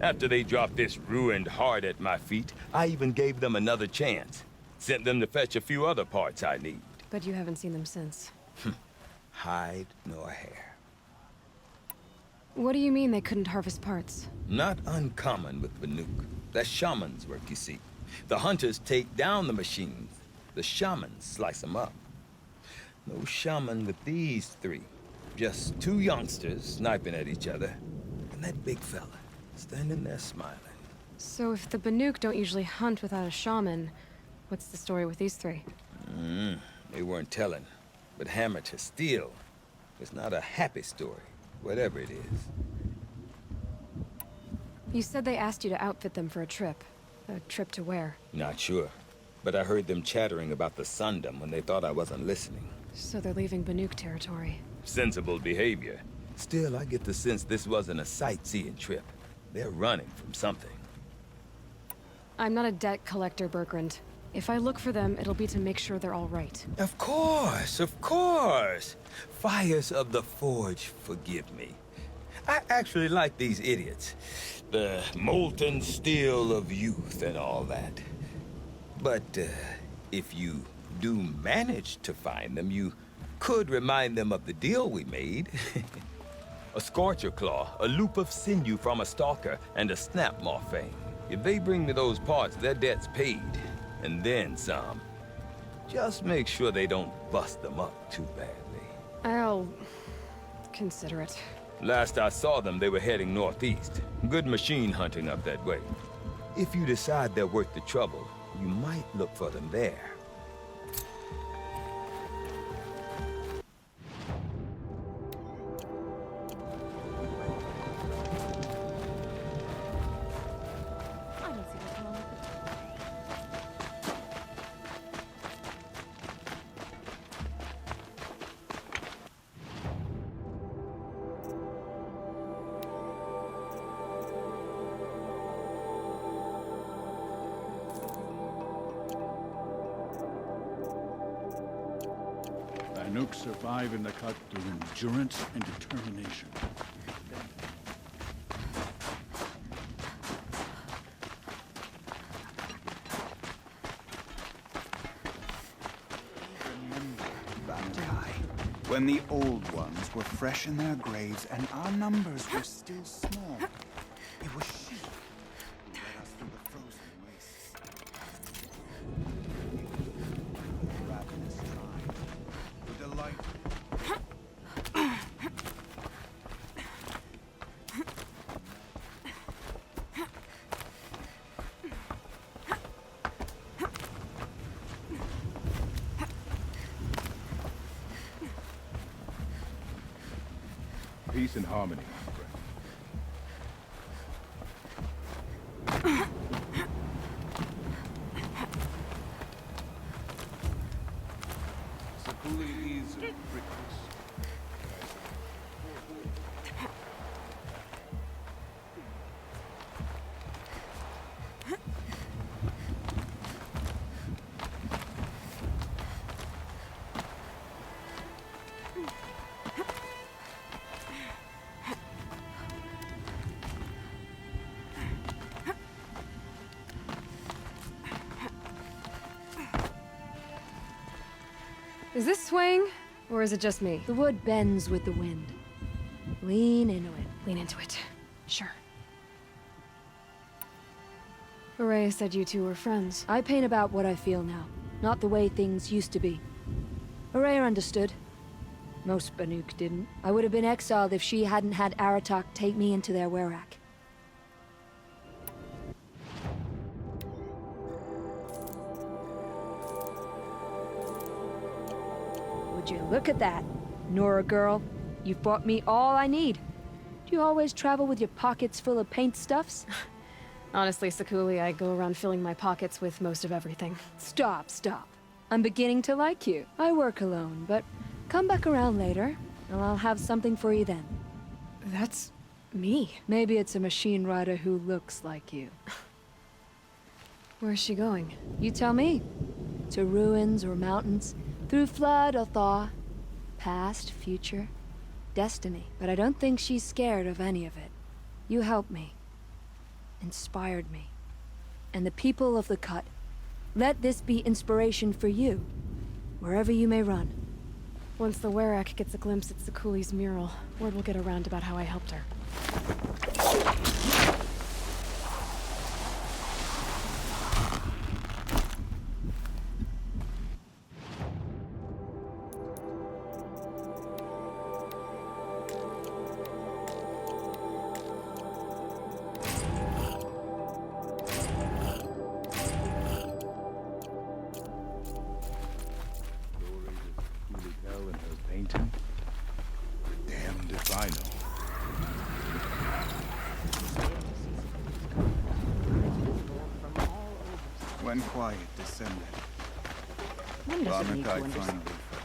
After they dropped this ruined heart at my feet, I even gave them another chance. Sent them to fetch a few other parts I need. But you haven't seen them since. Hide nor hair. What do you mean they couldn't harvest parts? Not uncommon with Banuk. That's shaman's work, you see. The hunters take down the machines. The shamans slice them up. No shaman with these three. Just two youngsters sniping at each other. And that big fella, standing there smiling. So if the Banuk don't usually hunt without a shaman, what's the story with these three? They weren't telling. But hammer to steel. It's not a happy story, whatever it is. You said they asked you to outfit them for a trip. A trip to where? Not sure. But I heard them chattering about the Sundom when they thought I wasn't listening. So they're leaving Banuk territory. Sensible behavior. Still, I get the sense this wasn't a sightseeing trip. They're running from something. I'm not a debt collector, Bergrand. If I look for them, it'll be to make sure they're all right. Of course, of course. Fires of the Forge, forgive me. I actually like these idiots. The molten steel of youth and all that. But if you do manage to find them, you could remind them of the deal we made. A scorcher claw, a loop of sinew from a stalker, and a snap morphine. If they bring me those parts, their debt's paid. And then some. Just make sure they don't bust them up too badly. I'll consider it. Last I saw them, they were heading northeast. Good machine hunting up that way. If you decide they're worth the trouble, you might look for them there. Banuk survive in the cut through endurance and determination. When the old ones were fresh in their graves and our numbers were still small, it was she who led us through the frozen wastes. The ravenous tribe, who delighted peace and harmony, my friend. Sakuli is ridiculous. Is this swaying, or is it just me? The wood bends with the wind. Lean into it. Lean into it. Sure. Hooray said you two were friends. I paint about what I feel now, not the way things used to be. Hooray understood. Most Banuk didn't. I would have been exiled if she hadn't had Aratak take me into their werak. Would you look at that, Nora girl? You've brought me all I need. Do you always travel with your pockets full of paint stuffs? Honestly, Sakuli, I go around filling my pockets with most of everything. Stop. I'm beginning to like you. I work alone, but come back around later, and I'll have something for you then. That's me. Maybe it's a machine rider who looks like you. Where's she going? You tell me. To ruins or mountains, through flood or thaw, past, future. destiny, but I don't think she's scared of any of it. You helped me. Inspired me. And the people of the Cut. Let this be inspiration for you, wherever you may run. Once the Werak gets a glimpse at Sakuli's mural, word will get around about how I helped her. Damned if I know. When quiet descended, One doesn't need to Barnakai understand. finally fell.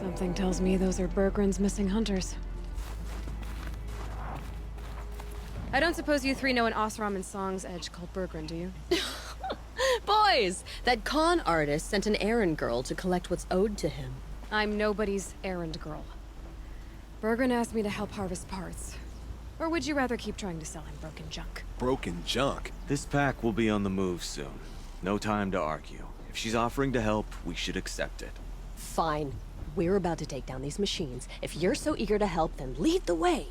Something tells me those are Bergren's missing hunters. I don't suppose you three know an Osram and Song's edge called Bergren, do you? Boys, that con artist sent an errand girl to collect what's owed to him. I'm nobody's errand girl. Bergren asked me to help harvest parts. Or would you rather keep trying to sell him broken junk? Broken junk? This pack will be on the move soon. No time to argue. If she's offering to help, we should accept it. Fine. We're about to take down these machines. If you're so eager to help, then lead the way.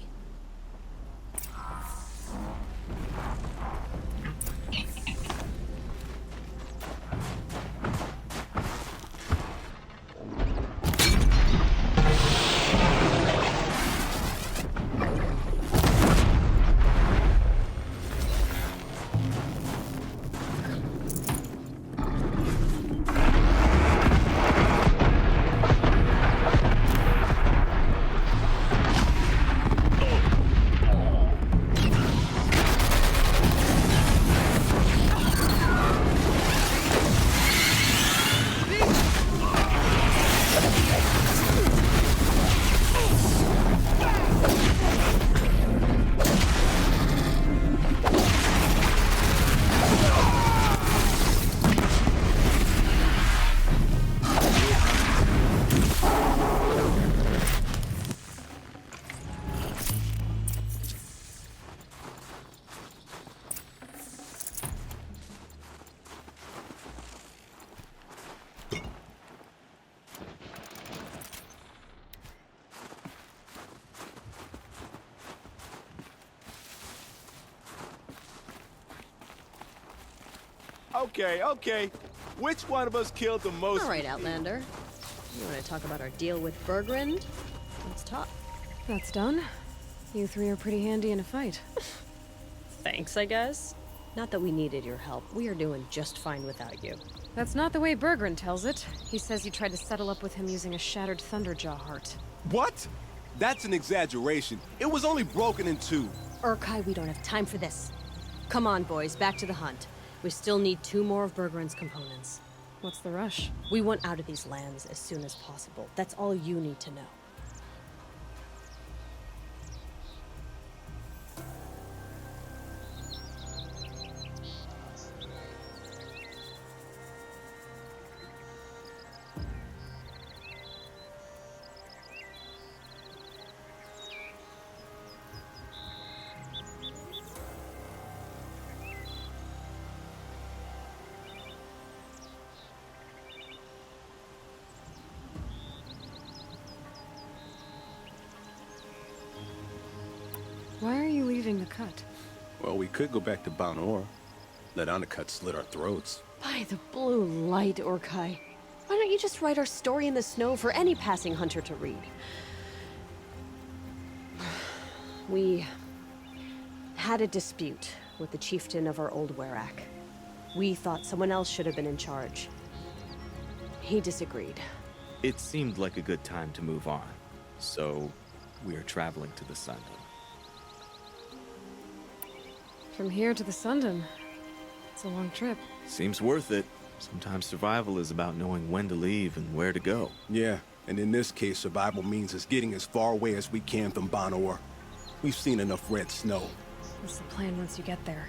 Okay. Which one of us killed the most? All right, Outlander. You want to talk about our deal with Bergren? Let's talk. That's done. You three are pretty handy in a fight. Thanks, I guess. Not that we needed your help. We are doing just fine without you. That's not the way Bergren tells it. He says you tried to settle up with him using a shattered Thunderjaw heart. What? That's an exaggeration. It was only broken in two. Urkai, we don't have time for this. Come on, boys, back to the hunt. We still need 2 more of Bergren's components. What's the rush? We want out of these lands as soon as possible. That's all you need to know. Why are you leaving the Cut? Well, we could go back to Banor. Let Anacut slit our throats. By the blue light, Urkai. Why don't you just write our story in the snow for any passing hunter to read? We had a dispute with the chieftain of our old Werak. We thought someone else should have been in charge. He disagreed. It seemed like a good time to move on, so we're traveling to the Sundom. From here to the Sundom. It's a long trip. Seems worth it. Sometimes survival is about knowing when to leave and where to go. Yeah, and in this case, survival means us getting as far away as we can from Banor. We've seen enough red snow. What's the plan once you get there?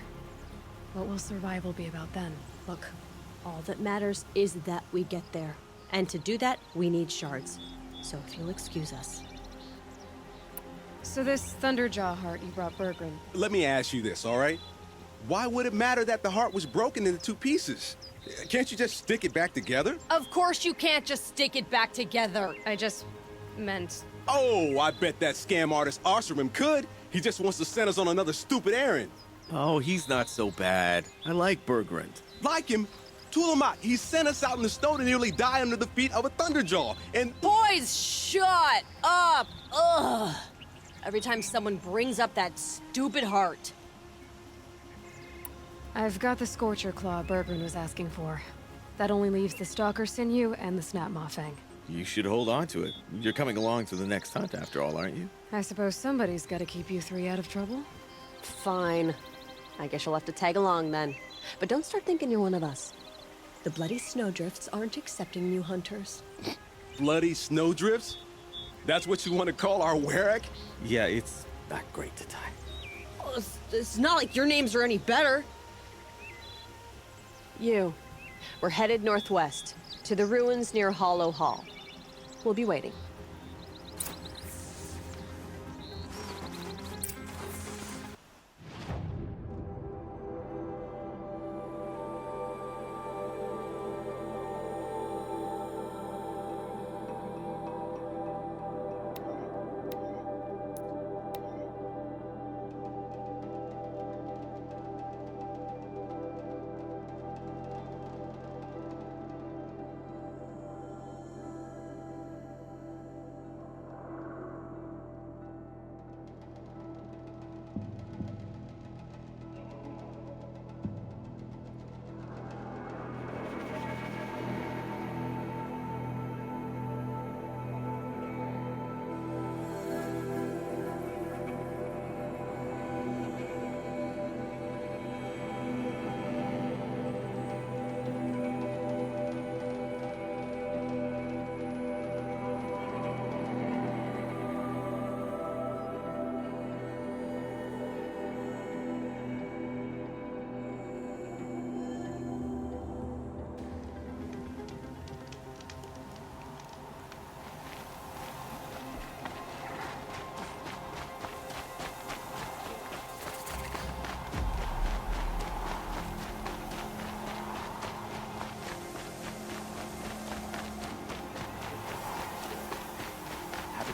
What will survival be about then? Look, all that matters is that we get there. And to do that, we need shards. So if you'll excuse us. So this Thunderjaw heart you brought Bergren. Let me ask you this, all right? Why would it matter that the heart was broken into 2 pieces? Can't you just stick it back together? Of course you can't just stick it back together. I just meant... Oh, I bet that scam artist Arsarim could. He just wants to send us on another stupid errand. Oh, he's not so bad. I like Bergrand. Like him? Tulamat, he sent us out in the snow to nearly die under the feet of a Thunderjaw, and... Boys, shut up! Ugh! Every time someone brings up that stupid heart. I've got the Scorcher Claw Bergren was asking for. That only leaves the Stalker Sinew and the Snap Maw Fang. You should hold on to it. You're coming along to the next hunt after all, aren't you? I suppose somebody's gotta keep you 3 out of trouble. Fine. I guess you'll have to tag along then. But don't start thinking you're one of us. The bloody snowdrifts aren't accepting new hunters. Bloody snowdrifts? That's what you want to call our Werak? Yeah, it's not great to tie. Oh, it's not like your names are any better. We're headed northwest, to the ruins near Hollow Hall. We'll be waiting.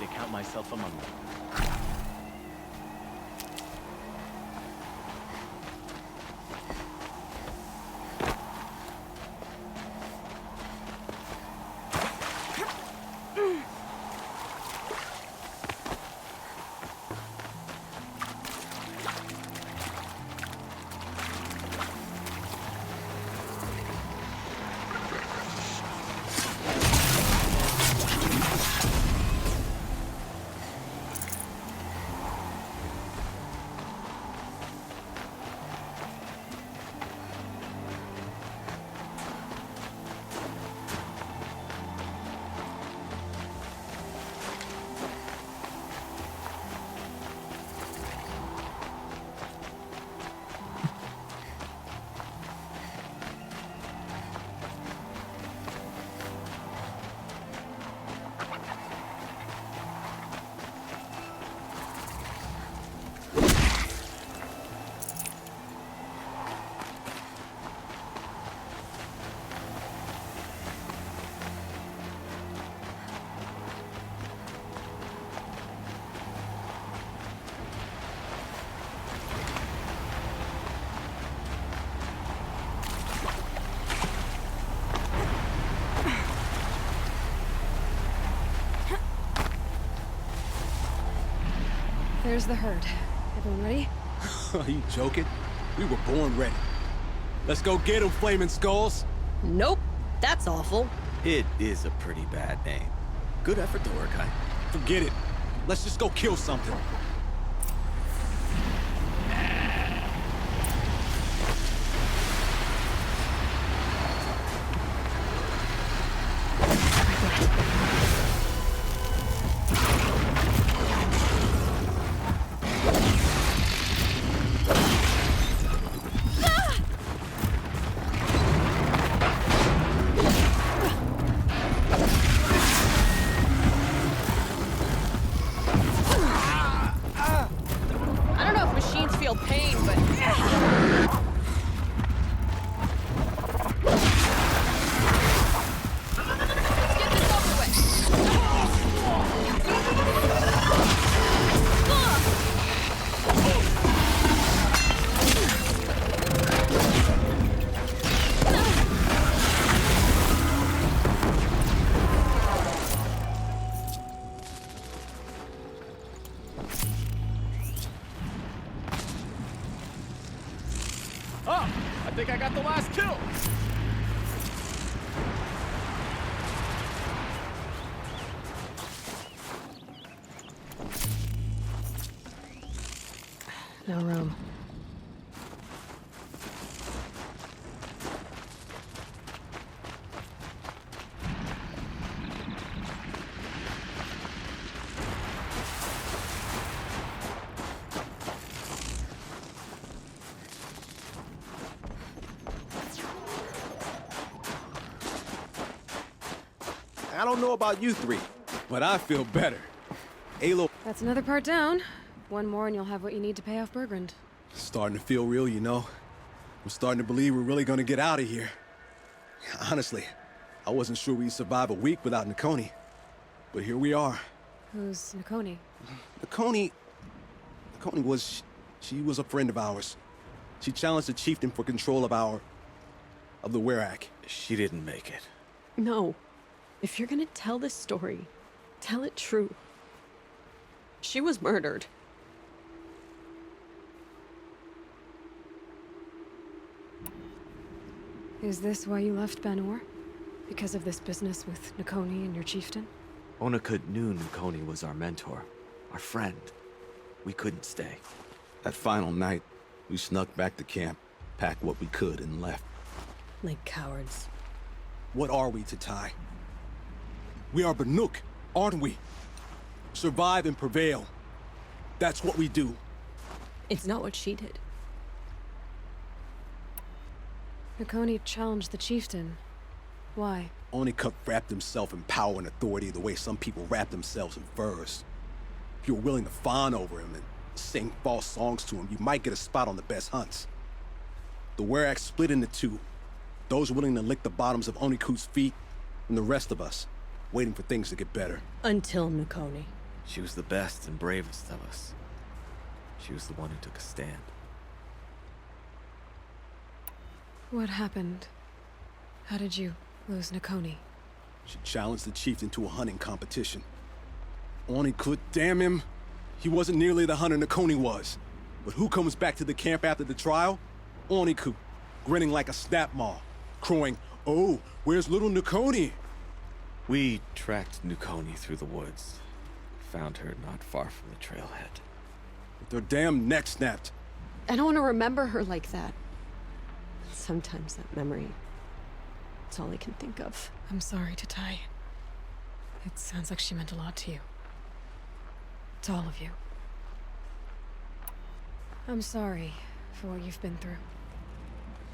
To count myself among them. There's the herd. Everyone ready? Are you joking? We were born ready. Let's go get 'em, Flaming Skulls! Nope. That's awful. It is a pretty bad name. Good effort, though, Urkai. Forget it. Let's just go kill something. I don't know if machines feel pain, but... Let's get this over with. Oh, I think I got the last kill. No room. I don't know about you three, but I feel better. Alo, That's another part down. One more and you'll have what you need to pay off Bergrund. starting to feel real, you know. I'm starting to believe we're really gonna get out of here. Honestly, I wasn't sure we'd survive a week without Nakoni. But here we are. Who's Nakoni? Nakoni was... she was a friend of ours. She challenged the chieftain for control of the Werak. She didn't make it. No. If you're gonna tell this story, tell it true. She was murdered. Is this why you left Ben-Or? Because of this business with Nakoni and your chieftain? Onakut knew Nakoni was our mentor, our friend. We couldn't stay. That final night, we snuck back to camp, packed what we could, and left. Like cowards. What are we to Ty? We are Banuk, aren't we? Survive and prevail. That's what we do. It's not what she did. Nakoni challenged the chieftain. Why? Onakut wrapped himself in power and authority the way some people wrap themselves in furs. If you're willing to fawn over him and sing false songs to him, you might get a spot on the best hunts. The Werak split into two. Those willing to lick the bottoms of Onikut's feet, and the rest of us, waiting for things to get better. Until Nakoni. She was the best and bravest of us. She was the one who took a stand. What happened? How did you lose Nakoni? She challenged the chieftain to a hunting competition. Onikut, damn him! He wasn't nearly the hunter Nakoni was. But who comes back to the camp after the trial? Onikut, grinning like a snap maw, crowing, "Oh, where's little Nakoni?" We tracked Nakoni through the woods. Found her not far from the trailhead. With their damn neck snapped. I don't want to remember her like that. Sometimes that memory... it's all I can think of. I'm sorry to Ty. It sounds like she meant a lot to you. To all of you. I'm sorry for what you've been through.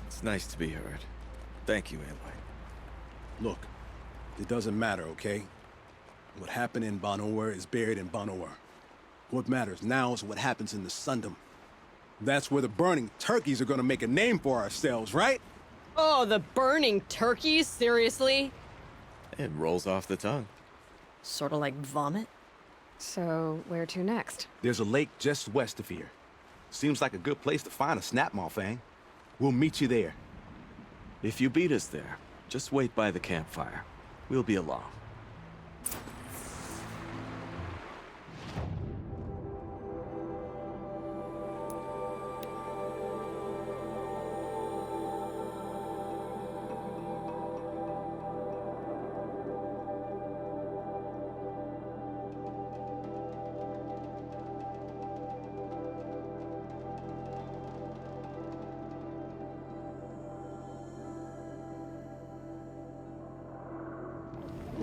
It's nice to be heard. Thank you, Aloy. Look, it doesn't matter, okay? What happened in Ben-Or is buried in Ben-Or. What matters now is what happens in the Sundom. That's where the burning turkeys are gonna make a name for ourselves, right? Oh, the burning turkeys? Seriously? It rolls off the tongue. Sort of like vomit? So, where to next? There's a lake just west of here. Seems like a good place to find a snapmaw fang. We'll meet you there. If you beat us there, just wait by the campfire. We'll be along.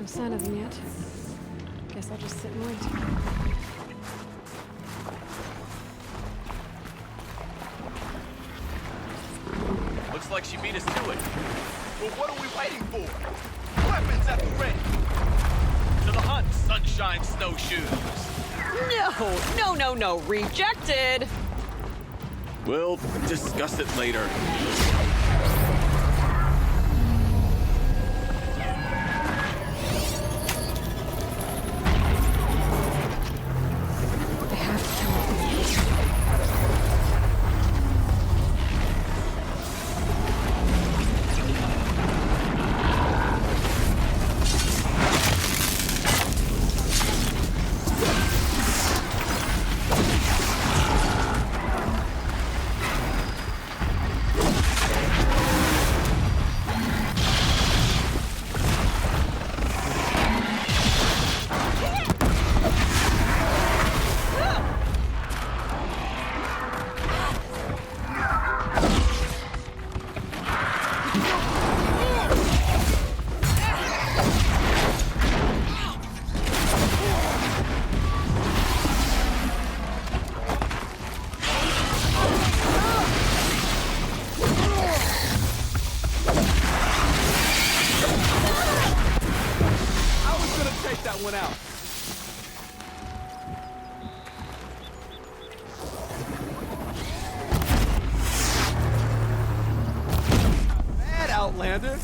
No sign of them yet. Guess I'll just sit and wait. Looks like she beat us to it. Well, what are we waiting for? Weapons at the ready. To the hunt, sunshine snowshoes. No, rejected! We'll discuss it later. They have to come up with it. One out. Bad, Outlander.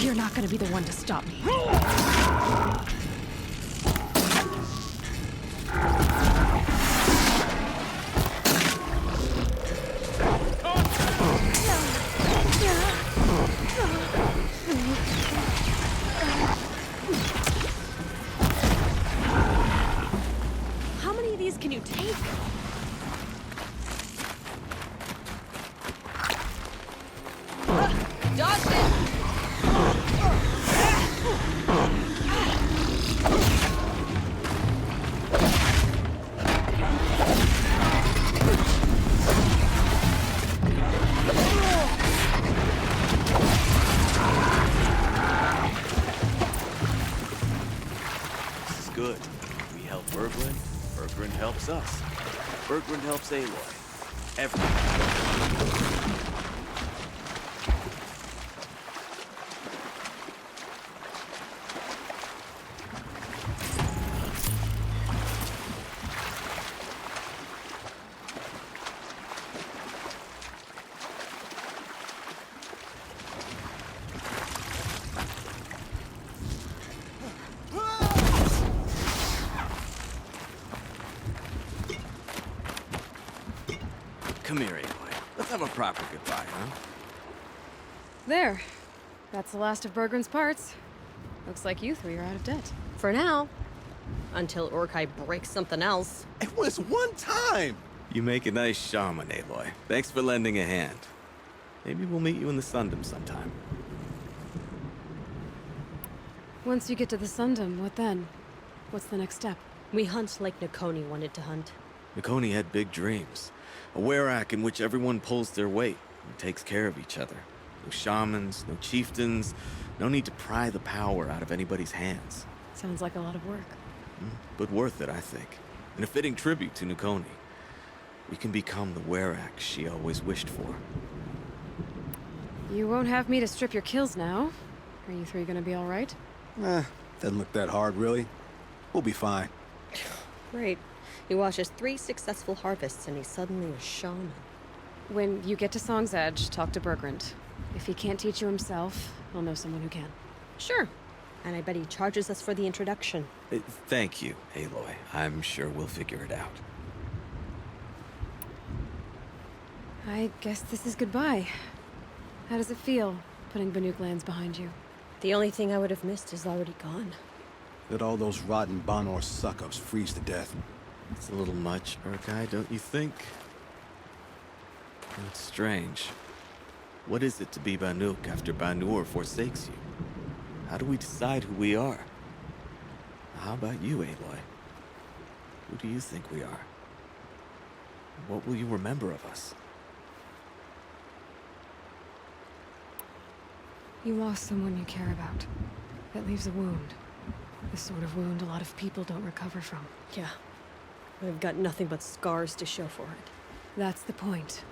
You're not gonna be the one to stop me. How many of these can you take? Dodge it! This is good. We help Bergrin, Bergrin helps us. Bergrin helps Aloy. Everyone. Come here, Aloy. Let's have a proper goodbye, huh? There. That's the last of Bergrin's parts. Looks like you three are out of debt. For now. Until Urkai breaks something else. It was one time! You make a nice shaman, Aloy. Thanks for lending a hand. Maybe we'll meet you in the Sundom sometime. Once you get to the Sundom, what then? What's the next step? We hunt like Nakoni wanted to hunt. Nakoni had big dreams. A werak in which everyone pulls their weight and takes care of each other. No shamans, no chieftains, no need to pry the power out of anybody's hands. Sounds like a lot of work. But worth it, I think. And a fitting tribute to Nakoni. We can become the werak she always wished for. You won't have me to strip your kills now. Are you three gonna be alright? Doesn't look that hard, really. We'll be fine. Right. He watches 3 successful harvests and he's suddenly a shaman. When you get to Song's Edge, talk to Bergrand. If he can't teach you himself, he'll know someone who can. Sure. And I bet he charges us for the introduction. Thank you, Aloy. I'm sure we'll figure it out. I guess this is goodbye. How does it feel, putting Banuk lands behind you? The only thing I would have missed is already gone. Let all those rotten Banor suck-ups freeze to death. It's a little much, Urkai, don't you think? It's strange. What is it to be Banuk after Banur forsakes you? How do we decide who we are? How about you, Aloy? Who do you think we are? What will you remember of us? You lost someone you care about. That leaves a wound. The sort of wound a lot of people don't recover from. Yeah. I've got nothing but scars to show for it. That's the point.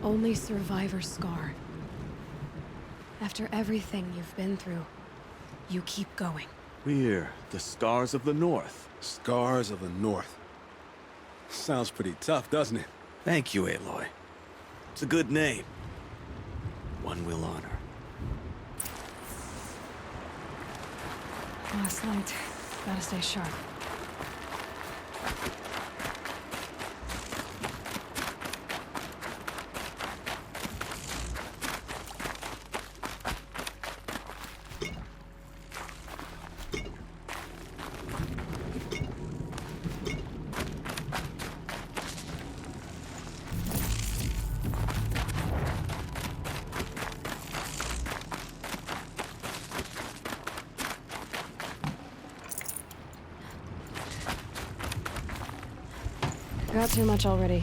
Only survivors scar. After everything you've been through, you keep going. We're the Scars of the North. Scars of the North. Sounds pretty tough, doesn't it? Thank you, Aloy. It's a good name. One we'll honor. Last night. Gotta stay sharp. Got too much already.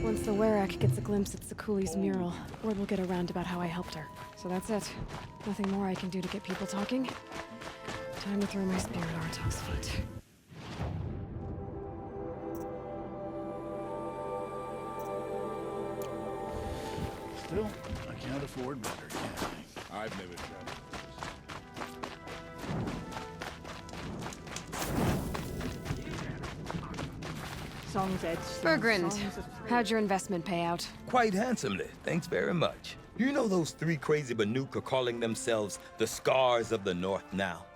Once the Werak gets a glimpse at Sakuli's mural, word will get around about how I helped her. So that's it. Nothing more I can do to get people talking. Time to throw my spear at Artok's feet. Still, I can't afford better, can I? I've never traveled. Bergrand, how'd your investment pay out? Quite handsomely, thanks very much. You know those three crazy Banuk are calling themselves the Scars of the North now?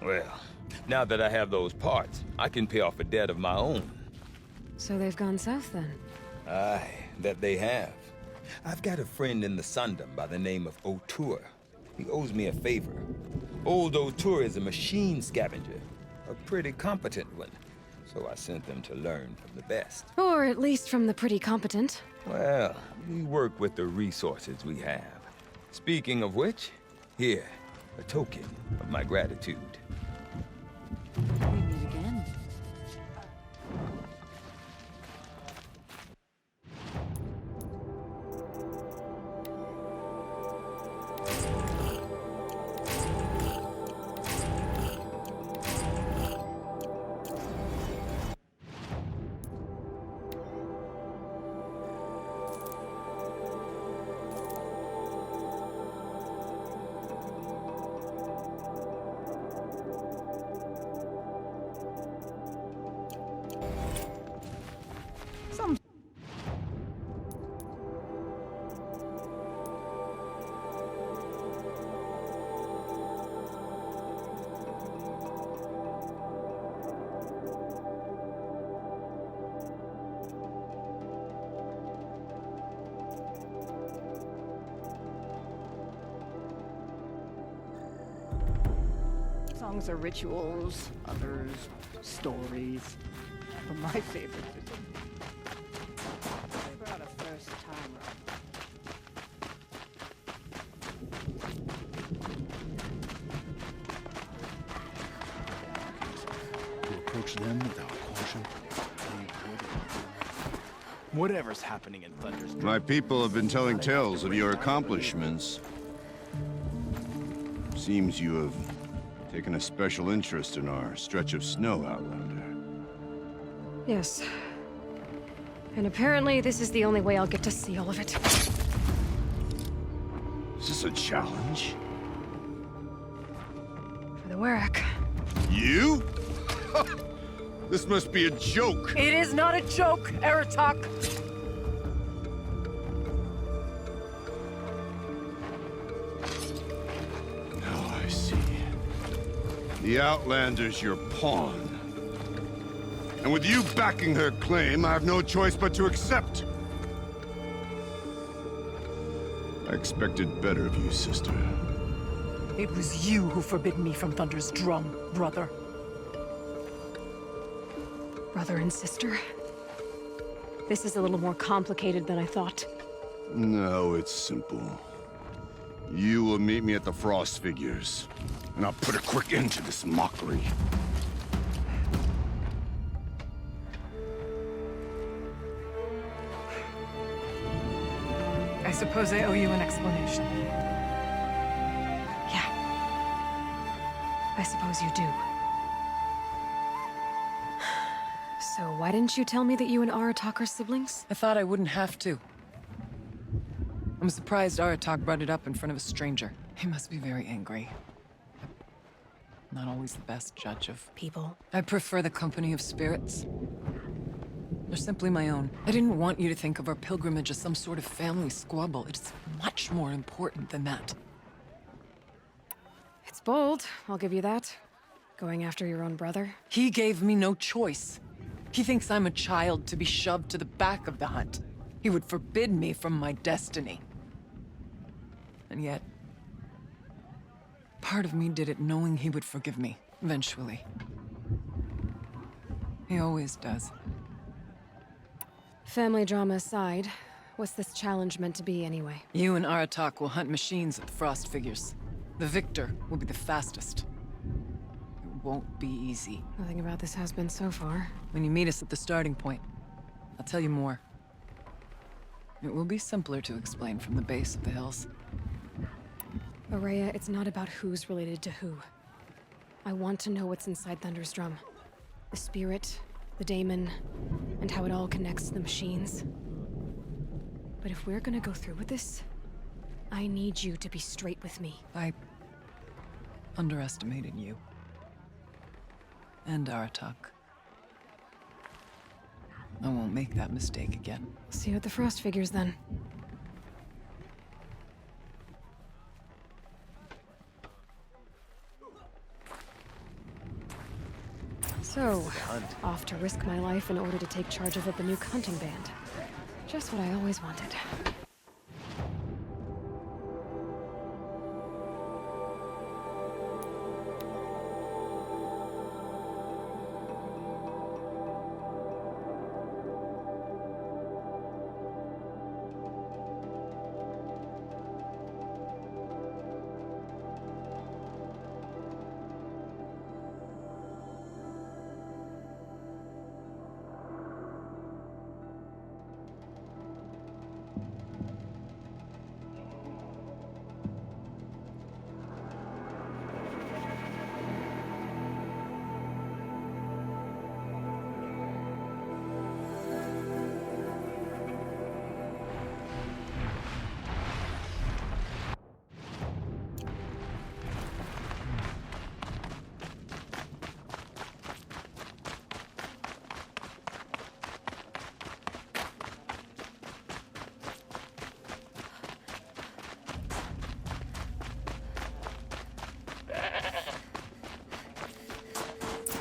Well, now that I have those parts, I can pay off a debt of my own. So they've gone south then? Aye, that they have. I've got a friend in the Sundom by the name of O'Toole. He owes me a favor. Old O'Toole is a machine scavenger, a pretty competent one. So I sent them to learn from the best. Or at least from the pretty competent. Well, we work with the resources we have. Speaking of which, here, a token of my gratitude. We meet again. Songs are rituals, others stories. But my favorite is about a first timer. To approach them without caution. Whatever's happening in Thunder's My people have been telling tales of your accomplishments. Seems you have taken a special interest in our stretch of snow, Outlander. Yes. And apparently this is the only way I'll get to see all of it. Is this a challenge? For the Werak. You? This must be a joke. It is not a joke, Aratak. Now I see. The Outlander's your pawn. And with you backing her claim, I have no choice but to accept. I expected better of you, sister. It was you who forbid me from Thunder's drum, brother. Brother and sister? This is a little more complicated than I thought. No, it's simple. You will meet me at the Frost Figures, and I'll put a quick end to this mockery. I suppose I owe you an explanation. Yeah. I suppose you do. So why didn't you tell me that you and Aratak are siblings? I thought I wouldn't have to. I'm surprised Aratak brought it up in front of a stranger. He must be very angry. Not always the best judge of people. I prefer the company of spirits. They're simply my own. I didn't want you to think of our pilgrimage as some sort of family squabble. It's much more important than that. It's bold, I'll give you that. Going after your own brother. He gave me no choice. He thinks I'm a child to be shoved to the back of the hunt. He would forbid me from my destiny. And yet, part of me did it knowing he would forgive me, eventually. He always does. Family drama aside, what's this challenge meant to be anyway? You and Aratak will hunt machines at the Frost Figures. The victor will be the fastest. It won't be easy. Nothing about this has been so far. When you meet us at the starting point, I'll tell you more. It will be simpler to explain from the base of the hills. Aurea, it's not about who's related to who. I want to know what's inside Thunder's drum. The spirit, the daemon, and how it all connects to the machines. But if we're gonna go through with this, I need you to be straight with me. I underestimated you. And Aratak. I won't make that mistake again. See you at the Frost Figures then. So, off to risk my life in order to take charge of a Banuk hunting band. Just what I always wanted.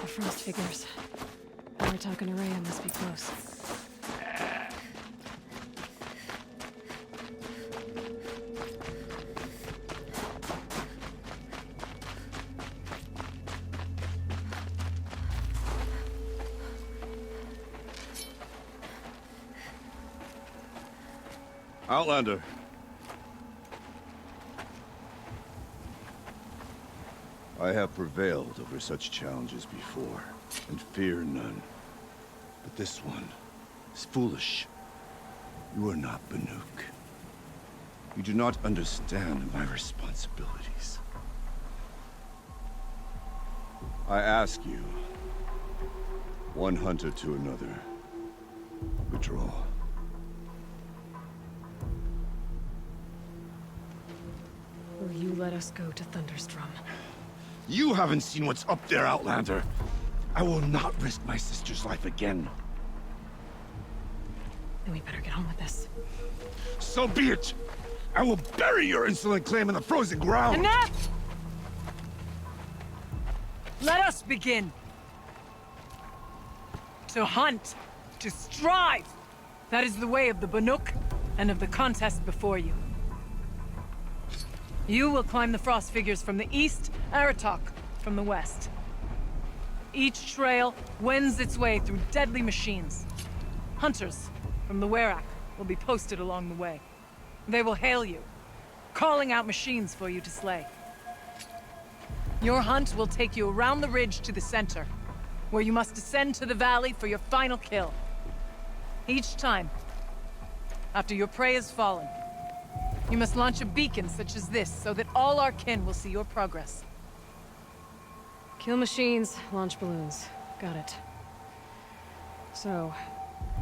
Frost figures. Aratak and Araya must be close. Outlander. I have prevailed over such challenges before, and fear none. But this one is foolish. You are not Banuk. You do not understand my responsibilities. I ask you, one hunter to another, withdraw. Will you let us go to Thunderstrom? You haven't seen what's up there, Outlander. I will not risk my sister's life again. Then we better get on with this. So be it! I will bury your insolent claim in the frozen ground! Enough! Let us begin! To hunt, to strive! That is the way of the Banuk, and of the contest before you. You will climb the frost figures from the east, Aratak from the west. Each trail wends its way through deadly machines. Hunters from the Werak will be posted along the way. They will hail you, calling out machines for you to slay. Your hunt will take you around the ridge to the center, where you must descend to the valley for your final kill. Each time, after your prey has fallen, you must launch a beacon such as this, so that all our kin will see your progress. Kill machines, launch balloons. Got it. So,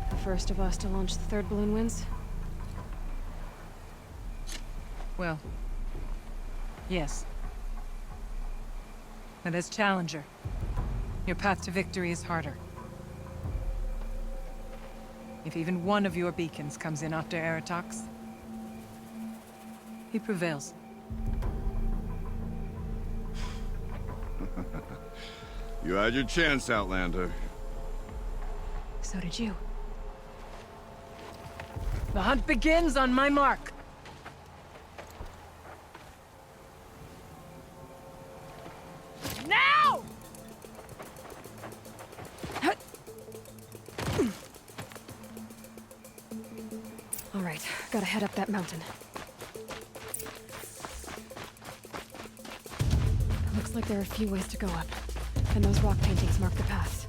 the first of us to launch the third balloon wins? Well, yes. But as challenger, your path to victory is harder. If even one of your beacons comes in after Aratak's, he prevails. You had your chance, Outlander. So did you. The hunt begins on my mark. Now! All right, gotta head up that mountain. Looks like there are a few ways to go up, and those rock paintings mark the paths.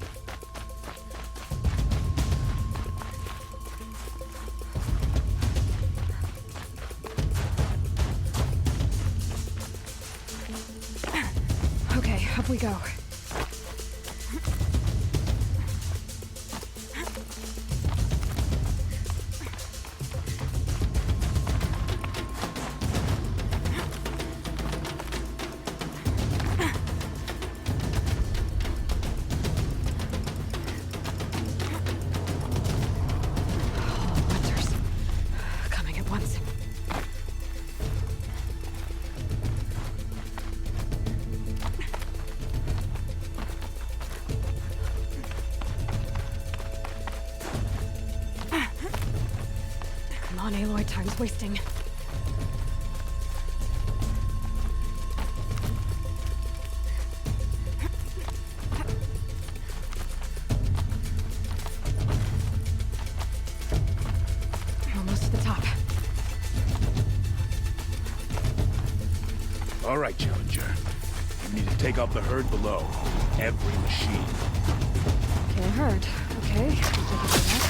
Okay, up we go. Time's wasting. Almost to the top. All right, Challenger. You need to take out the herd below. Every machine. Okay, herd. Okay, I'll take it for that.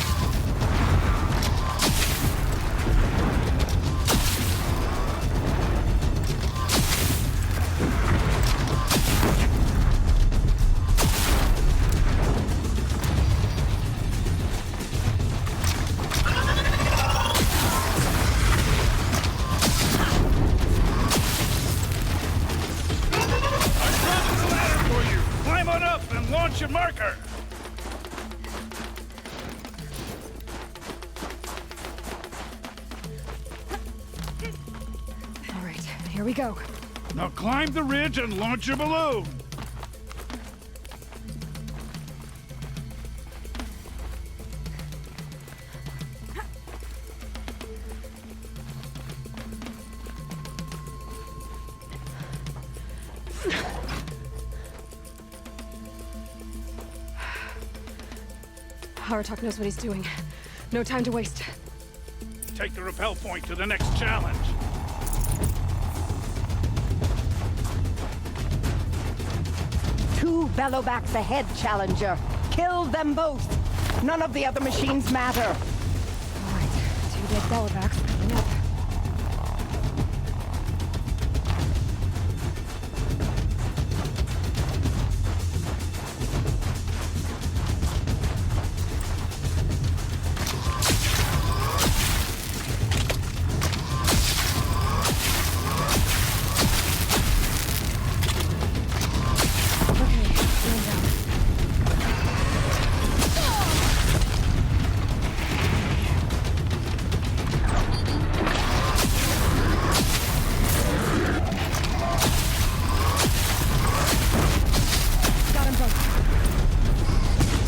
Climb on up and launch your marker! All right, here we go. Now climb the ridge and launch your balloon! Haratok knows what he's doing. No time to waste. Take the rappel point to the next challenge. Two bellowbacks ahead, Challenger. Kill them both. None of the other machines matter. All right, 2 dead bellowbacks coming up.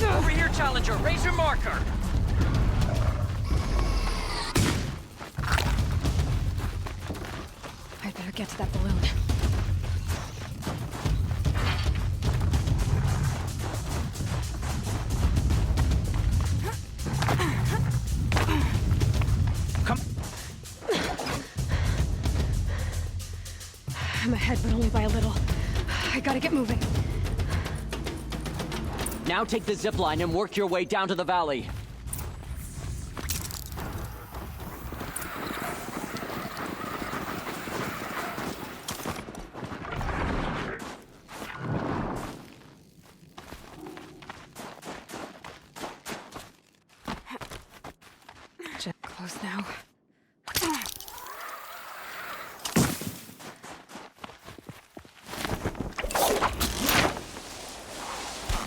Over here, Challenger. Raise your marker. I'd better get to that balloon. Come. I'm ahead, but only by a little. I gotta get moving. Now take the zip line and work your way down to the valley. Just close now.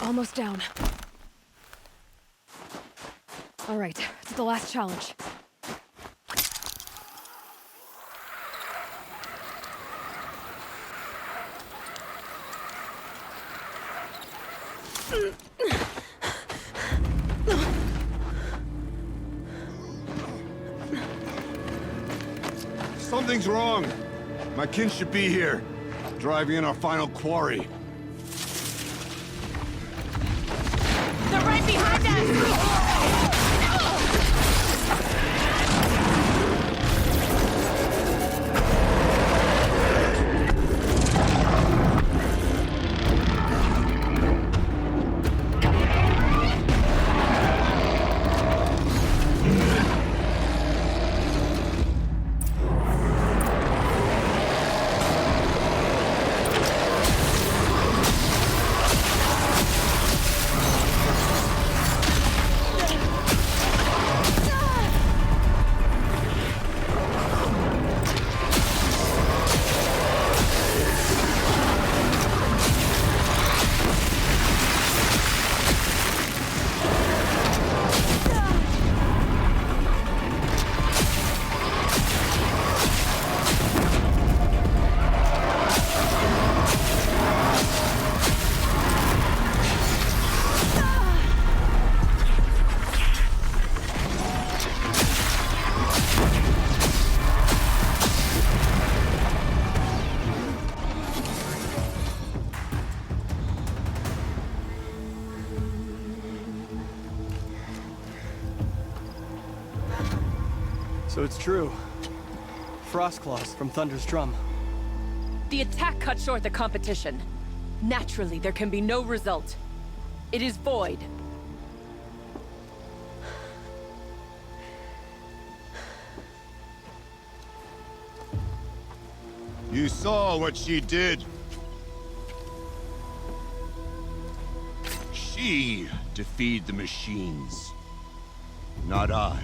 Almost down. All right, it's the last challenge. Something's wrong. My kin should be here, driving in our final quarry. They're right behind us! So it's true. Frostclaws from Thunder's drum. The attack cut short the competition. Naturally, there can be no result. It is void. You saw what she did. She defeated the machines, not I.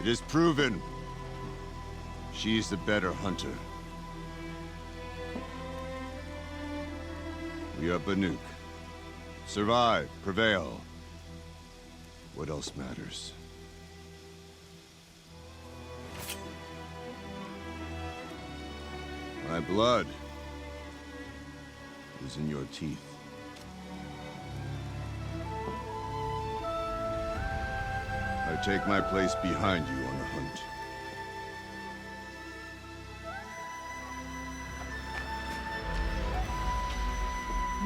It is proven. She is the better hunter. We are Banuk. Survive, prevail. What else matters? My blood is in your teeth. I take my place behind you on the hunt.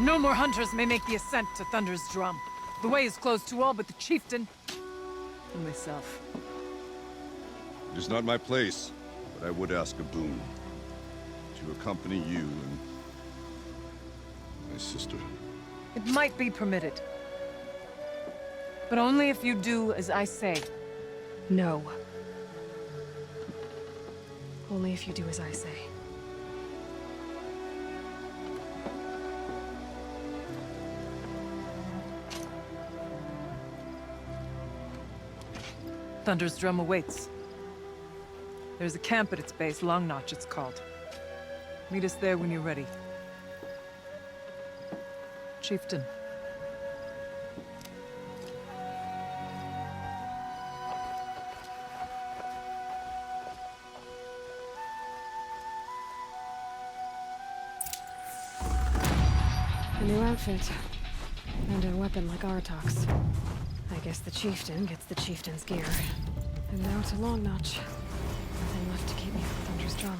No more hunters may make the ascent to Thunder's drum. The way is closed to all but the chieftain and myself. It is not my place, but I would ask a boon. To accompany you and my sister. It might be permitted. But only if you do as I say. No. Only if you do as I say. Thunder's drum awaits. There's a camp at its base, Long Notch it's called. Meet us there when you're ready. Chieftain. A new outfit. And a weapon like Artok's. I guess the chieftain gets the chieftain's gear. And now to Long Notch. Nothing left to keep me from Thunder's drum.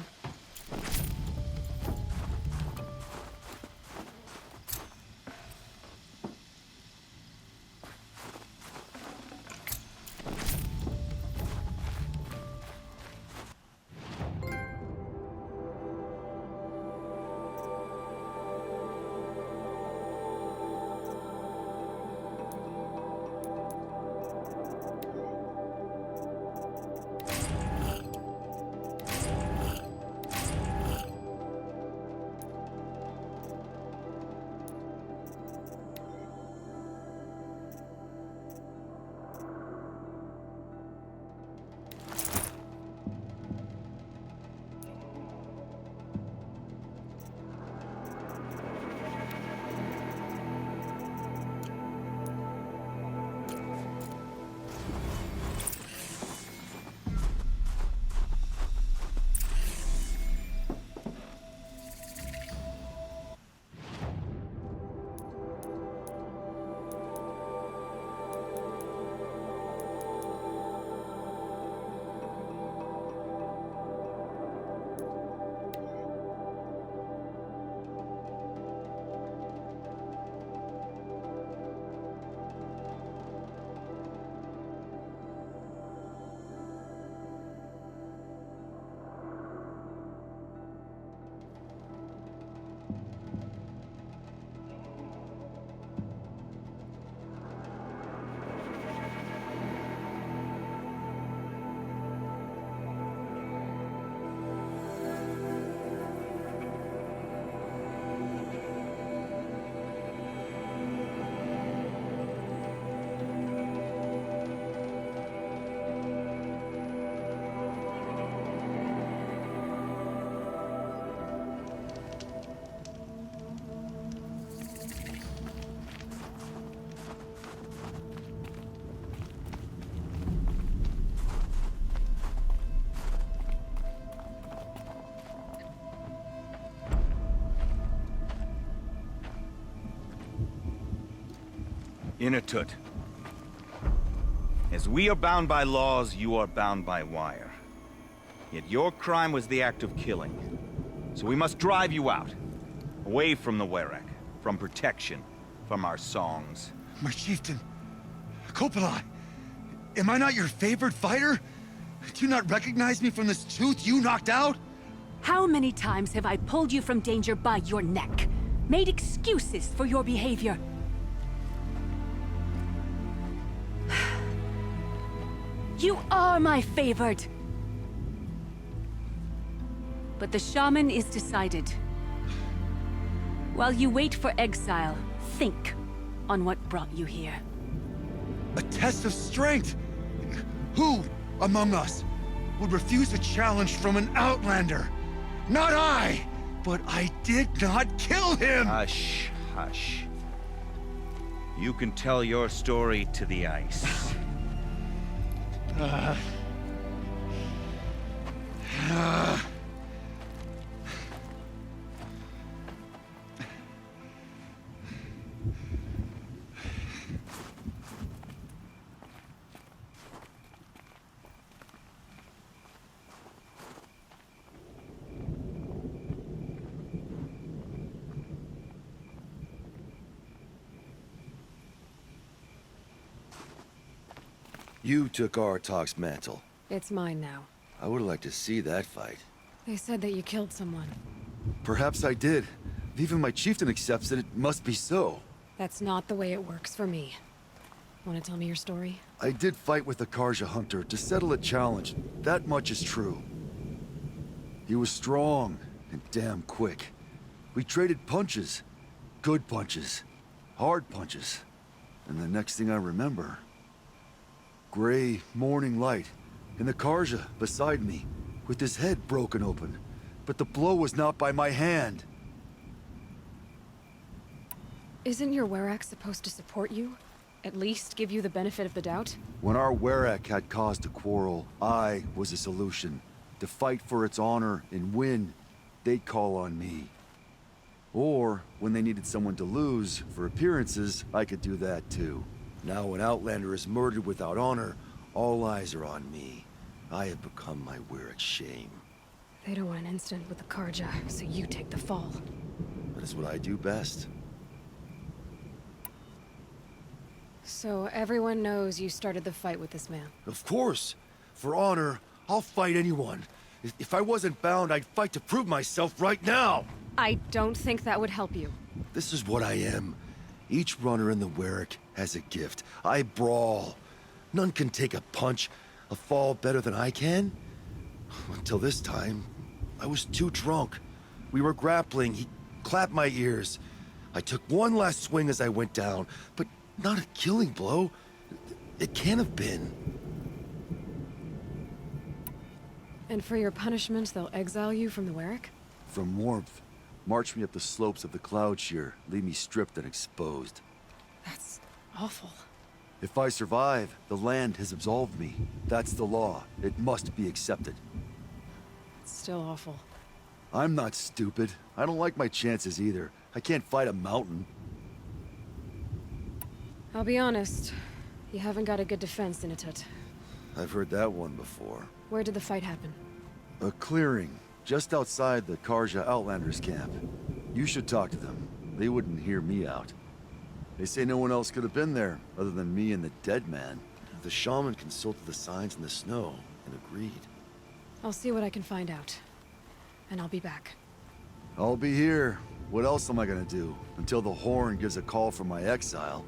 Inatut. As we are bound by laws, you are bound by wire. Yet your crime was the act of killing. So we must drive you out. Away from the Werak. From protection. From our songs. My chieftain. Kopalai. Am I not your favorite fighter? Do you not recognize me from this tooth you knocked out? How many times have I pulled you from danger by your neck? Made excuses for your behavior? You are my favorite! But the shaman is decided. While you wait for exile, think on what brought you here. A test of strength! Who among us would refuse a challenge from an outlander? Not I! But I did not kill him! Hush, hush. You can tell your story to the ice. You took Artok's mantle. It's mine now. I would like to see that fight. They said that you killed someone. Perhaps I did. If even my chieftain accepts it, it must be so. That's not the way it works for me. Want to tell me your story? I did fight with the Karja hunter to settle a challenge. That much is true. He was strong and damn quick. We traded punches. Good punches. Hard punches. And the next thing I remember... gray morning light, and the Karja beside me, with his head broken open. But the blow was not by my hand. Isn't your Werak supposed to support you? At least give you the benefit of the doubt? When our Werak had cause to quarrel, I was a solution. To fight for its honor and win, they'd call on me. Or, when they needed someone to lose, for appearances, I could do that too. Now an Outlander is murdered without honor, all eyes are on me. I have become my Werak's shame. They don't want an incident with the Karja, so you take the fall. That is what I do best. So everyone knows you started the fight with this man? Of course! For honor, I'll fight anyone. If I wasn't bound, I'd fight to prove myself right now! I don't think that would help you. This is what I am. Each runner in the Werak has a gift. I brawl. None can take a punch, a fall better than I can. Until this time, I was too drunk. We were grappling. He clapped my ears. I took one last swing as I went down, but not a killing blow. It can't have been. And for your punishment, they'll exile you from the Werak? From warmth. March me up the slopes of the Cloud Shear, leave me stripped and exposed. That's awful. If I survive, the land has absolved me. That's the law. It must be accepted. It's still awful. I'm not stupid. I don't like my chances either. I can't fight a mountain. I'll be honest. You haven't got a good defense, Inatut. I've heard that one before. Where did the fight happen? A clearing, just outside the Karja Outlanders camp. You should talk to them. They wouldn't hear me out. They say no one else could have been there, other than me and the dead man. The shaman consulted the signs in the snow and agreed. I'll see what I can find out. And I'll be back. I'll be here. What else am I gonna do? Until the Horn gives a call from my exile.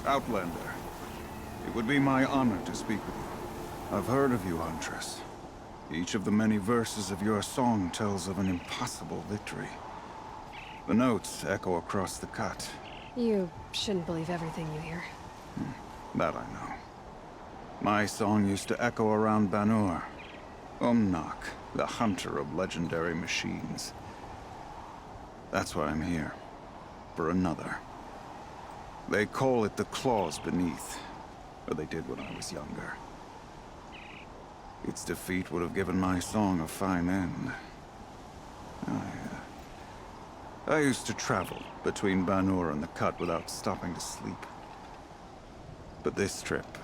Outlander. It would be my honor to speak with you. I've heard of you, Huntress. Each of the many verses of your song tells of an impossible victory. The notes echo across the cut. You shouldn't believe everything you hear. That I know. My song used to echo around Banur. Umnak, the hunter of legendary machines. That's why I'm here. For another. They call it the Claws Beneath. Or they did when I was younger. Its defeat would have given my song a fine end. I used to travel between Banur and the Cut without stopping to sleep. But this trip,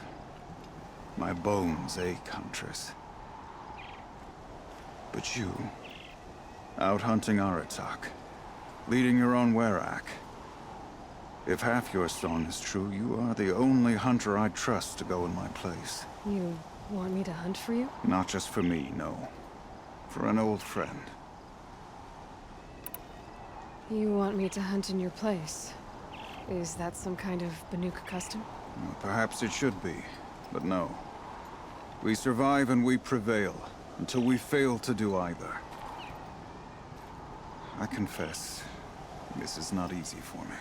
my bones ache, Huntress. But you, out hunting Aratak, leading your own Werak. If half your song is true, you are the only hunter I'd trust to go in my place. You want me to hunt for you? Not just for me, no. For an old friend. You want me to hunt in your place? Is that some kind of Banuk custom? Well, perhaps it should be, but no. We survive and we prevail, until we fail to do either. I confess, this is not easy for me.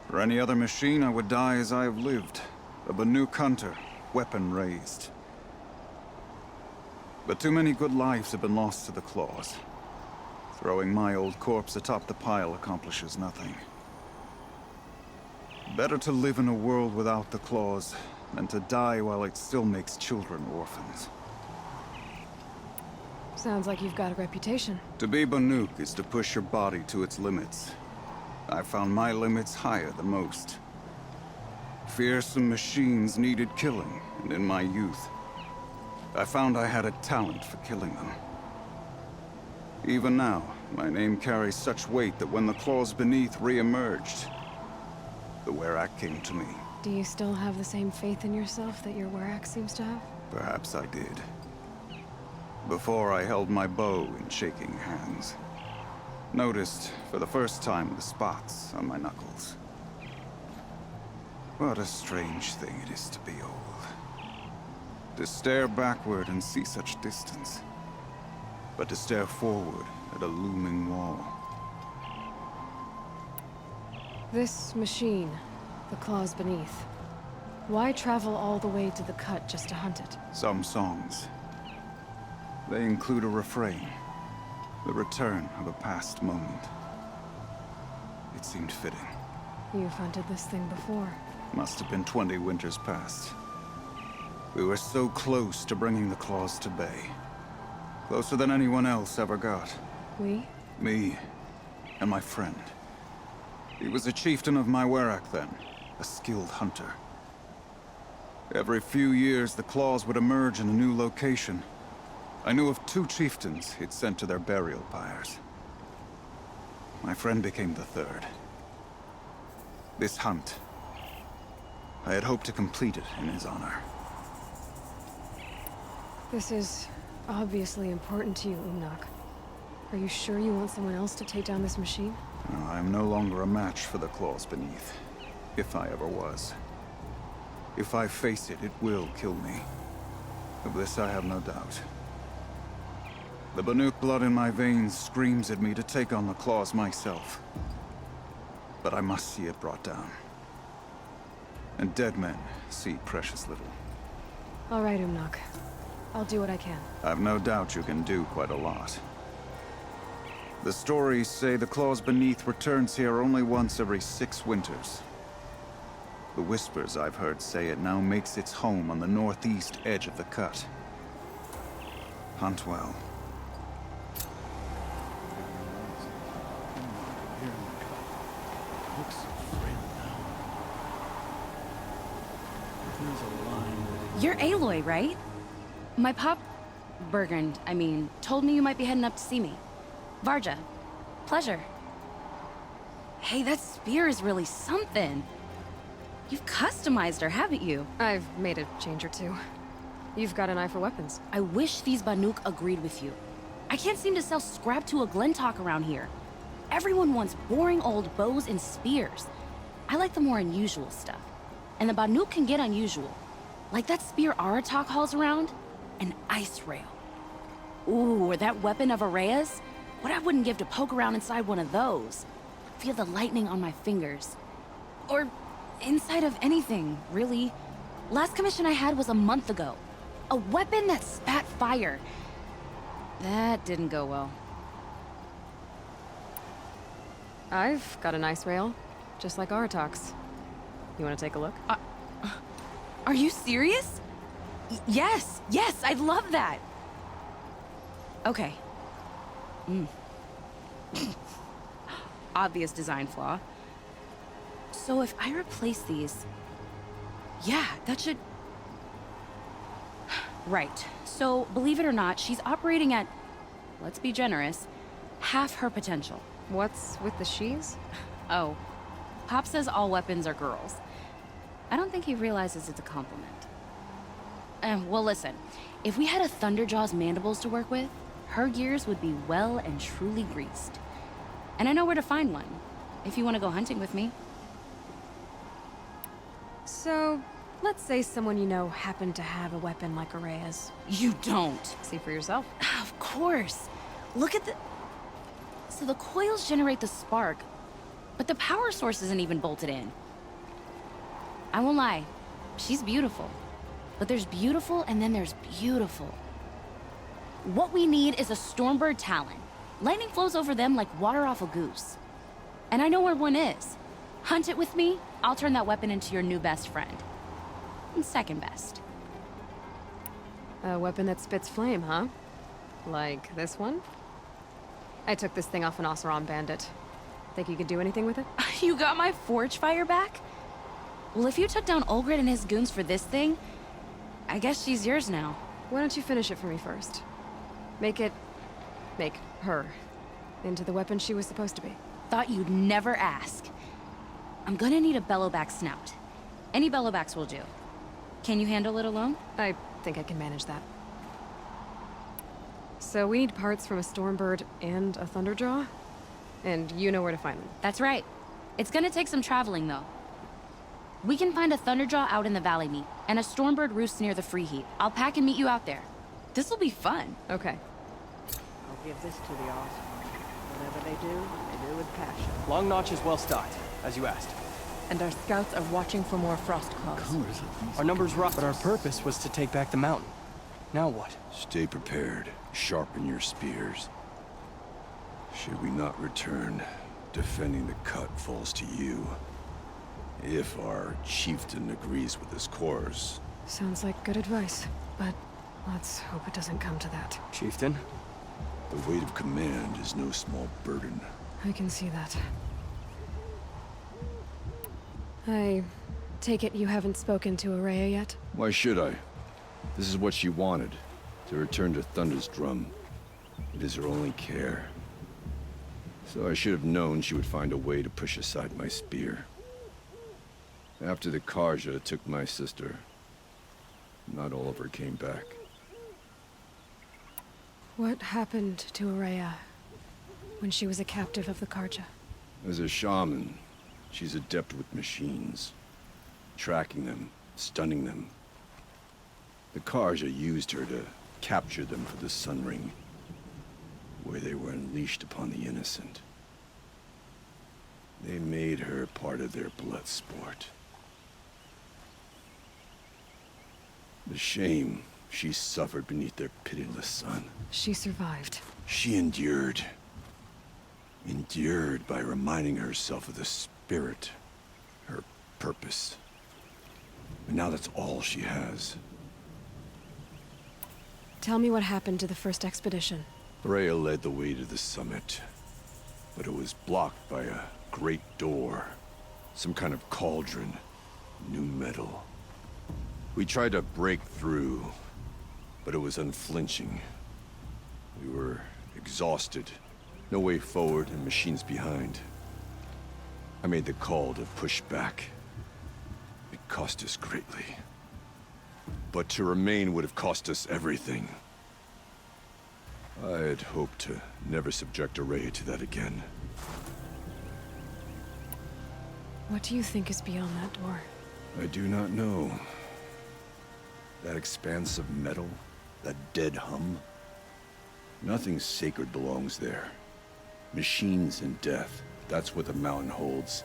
For any other machine, I would die as I have lived. A Banuk hunter, weapon raised. But too many good lives have been lost to the Claws. Throwing my old corpse atop the pile accomplishes nothing. Better to live in a world without the Claws than to die while it still makes children orphans. Sounds like you've got a reputation. To be Banuk is to push your body to its limits. I found my limits higher than most. Fearsome machines needed killing, and in my youth, I found I had a talent for killing them. Even now, my name carries such weight that when the Claws Beneath re-emerged, the Werak came to me. Do you still have the same faith in yourself that your Werak seems to have? Perhaps I did. Before I held my bow in shaking hands. Noticed, for the first time, the spots on my knuckles. What a strange thing it is to be old. To stare backward and see such distance. But to stare forward at a looming wall. This machine, the Claws Beneath. Why travel all the way to the Cut just to hunt it? Some songs. They include a refrain. The return of a past moment. It seemed fitting. You've hunted this thing before. Must have been 20 winters past. We were so close to bringing the Claws to bay. Closer than anyone else ever got. We? Me, and my friend. He was a chieftain of my Werak then, a skilled hunter. Every few years, the Claws would emerge in a new location. I knew of 2 chieftains he'd sent to their burial pyres. My friend became the 3rd. This hunt, I had hoped to complete it in his honor. This is obviously important to you, Umnak. Are you sure you want someone else to take down this machine? No, I am no longer a match for the Claws Beneath, if I ever was. If I face it, it will kill me. Of this I have no doubt. The Banuk blood in my veins screams at me to take on the Claws myself. But I must see it brought down. And dead men see precious little. All right, Umnak. I'll do what I can. I've no doubt you can do quite a lot. The stories say the Claws Beneath returns here only once every 6 winters. The whispers I've heard say it now makes its home on the northeast edge of the Cut. Hunt well. You're Aloy, right? My pop... Bergund, told me you might be heading up to see me. Varja. Pleasure. Hey, that spear is really something. You've customized her, haven't you? I've made a change or two. You've got an eye for weapons. I wish these Banuk agreed with you. I can't seem to sell scrap to a Glentalk around here. Everyone wants boring old bows and spears. I like the more unusual stuff. And the Banuk can get unusual. Like that spear Aratak hauls around, an ice rail. Ooh, or that weapon of Araya's? What I wouldn't give to poke around inside one of those. Feel the lightning on my fingers. Or inside of anything, really. Last commission I had was a month ago. A weapon that spat fire. That didn't go well. I've got an ice rail, just like Aratak's. You want to take a look? Are you serious? Yes, I'd love that. Okay. Obvious design flaw. So if I replace these... Yeah, that should... Right. So, believe it or not, she's operating at, let's be generous, half her potential. What's with the she's? Oh, Pop says all weapons are girls. I don't think he realizes it's a compliment. Well, listen. If we had a Thunderjaw's mandibles to work with, her gears would be well and truly greased. And I know where to find one, if you want to go hunting with me. So, let's say someone you know happened to have a weapon like Araya's. You don't. See for yourself. Of course. Look at the... So the coils generate the spark, but the power source isn't even bolted in. I won't lie, she's beautiful. But there's beautiful and then there's beautiful. What we need is a Stormbird Talon. Lightning flows over them like water off a goose. And I know where one is. Hunt it with me, I'll turn that weapon into your new best friend. And second best. A weapon that spits flame, huh? Like this one? I took this thing off an Oseram bandit. Think you could do anything with it? You got my forge fire back? Well, if you took down Olgrid and his goons for this thing, I guess she's yours now. Why don't you finish it for me first? Make her into the weapon she was supposed to be. Thought you'd never ask. I'm gonna need a bellowback snout. Any bellowbacks will do. Can you handle it alone? I think I can manage that. So we need parts from a Stormbird and a Thunderjaw? And you know where to find them. That's right. It's gonna take some traveling, though. We can find a Thunderjaw out in the Valley Meet, and a Stormbird roosts near the Free Heat. I'll pack and meet you out there. This'll be fun. Okay. I'll give this to the awesome. Whatever they do with passion. Long Notch is well stocked, as you asked. And our scouts are watching for more frost claws. Our numbers rough, but our purpose was to take back the mountain. Now what? Stay prepared. Sharpen your spears. Should we not return, defending the cut falls to you. If our chieftain agrees with his course. Sounds like good advice, but let's hope it doesn't come to that. Chieftain? The weight of command is no small burden. I can see that. I take it you haven't spoken to Araya yet? Why should I? This is what she wanted, to return to Thunder's drum. It is her only care. So I should have known she would find a way to push aside my spear. After the Karja took my sister, not all of her came back. What happened to Araya when she was a captive of the Karja? As a shaman, she's adept with machines. Tracking them, stunning them. The Karja used her to capture them for the Sun Ring, where they were unleashed upon the innocent. They made her part of their blood sport. The shame she suffered beneath their pitiless sun. She survived. She endured. Endured by reminding herself of the spirit, her purpose. And now that's all she has. Tell me what happened to the first expedition. Freya led the way to the summit, but it was blocked by a great door. Some kind of cauldron. New metal. We tried to break through, but it was unflinching. We were exhausted. No way forward and machines behind. I made the call to push back. It cost us greatly. But to remain would have cost us everything. I had hoped to never subject Araya to that again. What do you think is beyond that door? I do not know. That expanse of metal, that dead hum. Nothing sacred belongs there. Machines and death, that's what the mountain holds.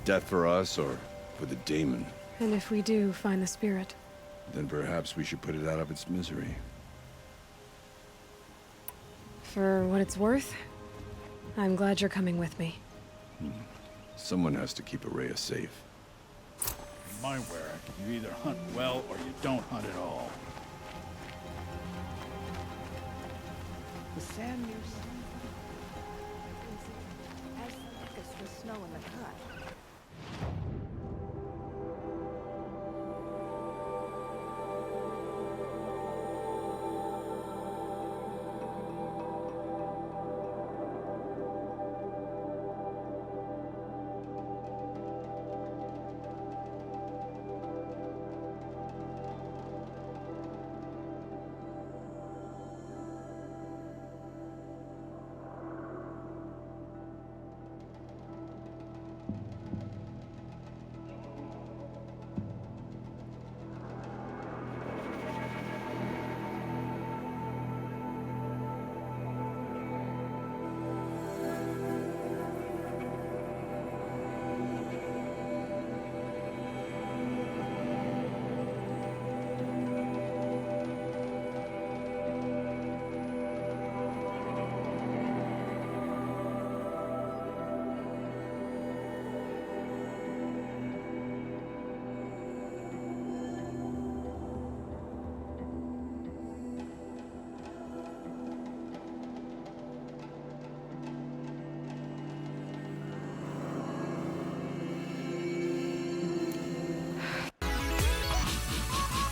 Death for us or for the daemon. And if we do find the spirit? Then perhaps we should put it out of its misery. For what it's worth, I'm glad you're coming with me. Someone has to keep Araya safe. In my Warwick, you either hunt well or you don't hunt at all. The sand you see is as thick as the snow in the cut.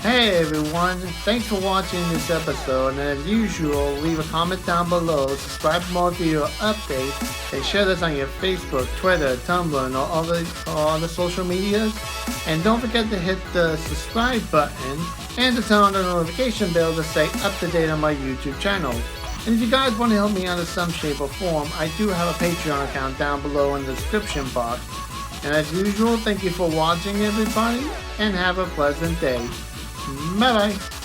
Hey everyone, thanks for watching this episode, and as usual, leave a comment down below, subscribe for more video updates, and share this on your Facebook, Twitter, Tumblr, and all other social medias. And don't forget to hit the subscribe button and to turn on the notification bell to stay up to date on my YouTube channel. And if you guys want to help me out in some shape or form, I do have a Patreon account down below in the description box. And as usual, thank you for watching everybody, and have a pleasant day. Bye bye.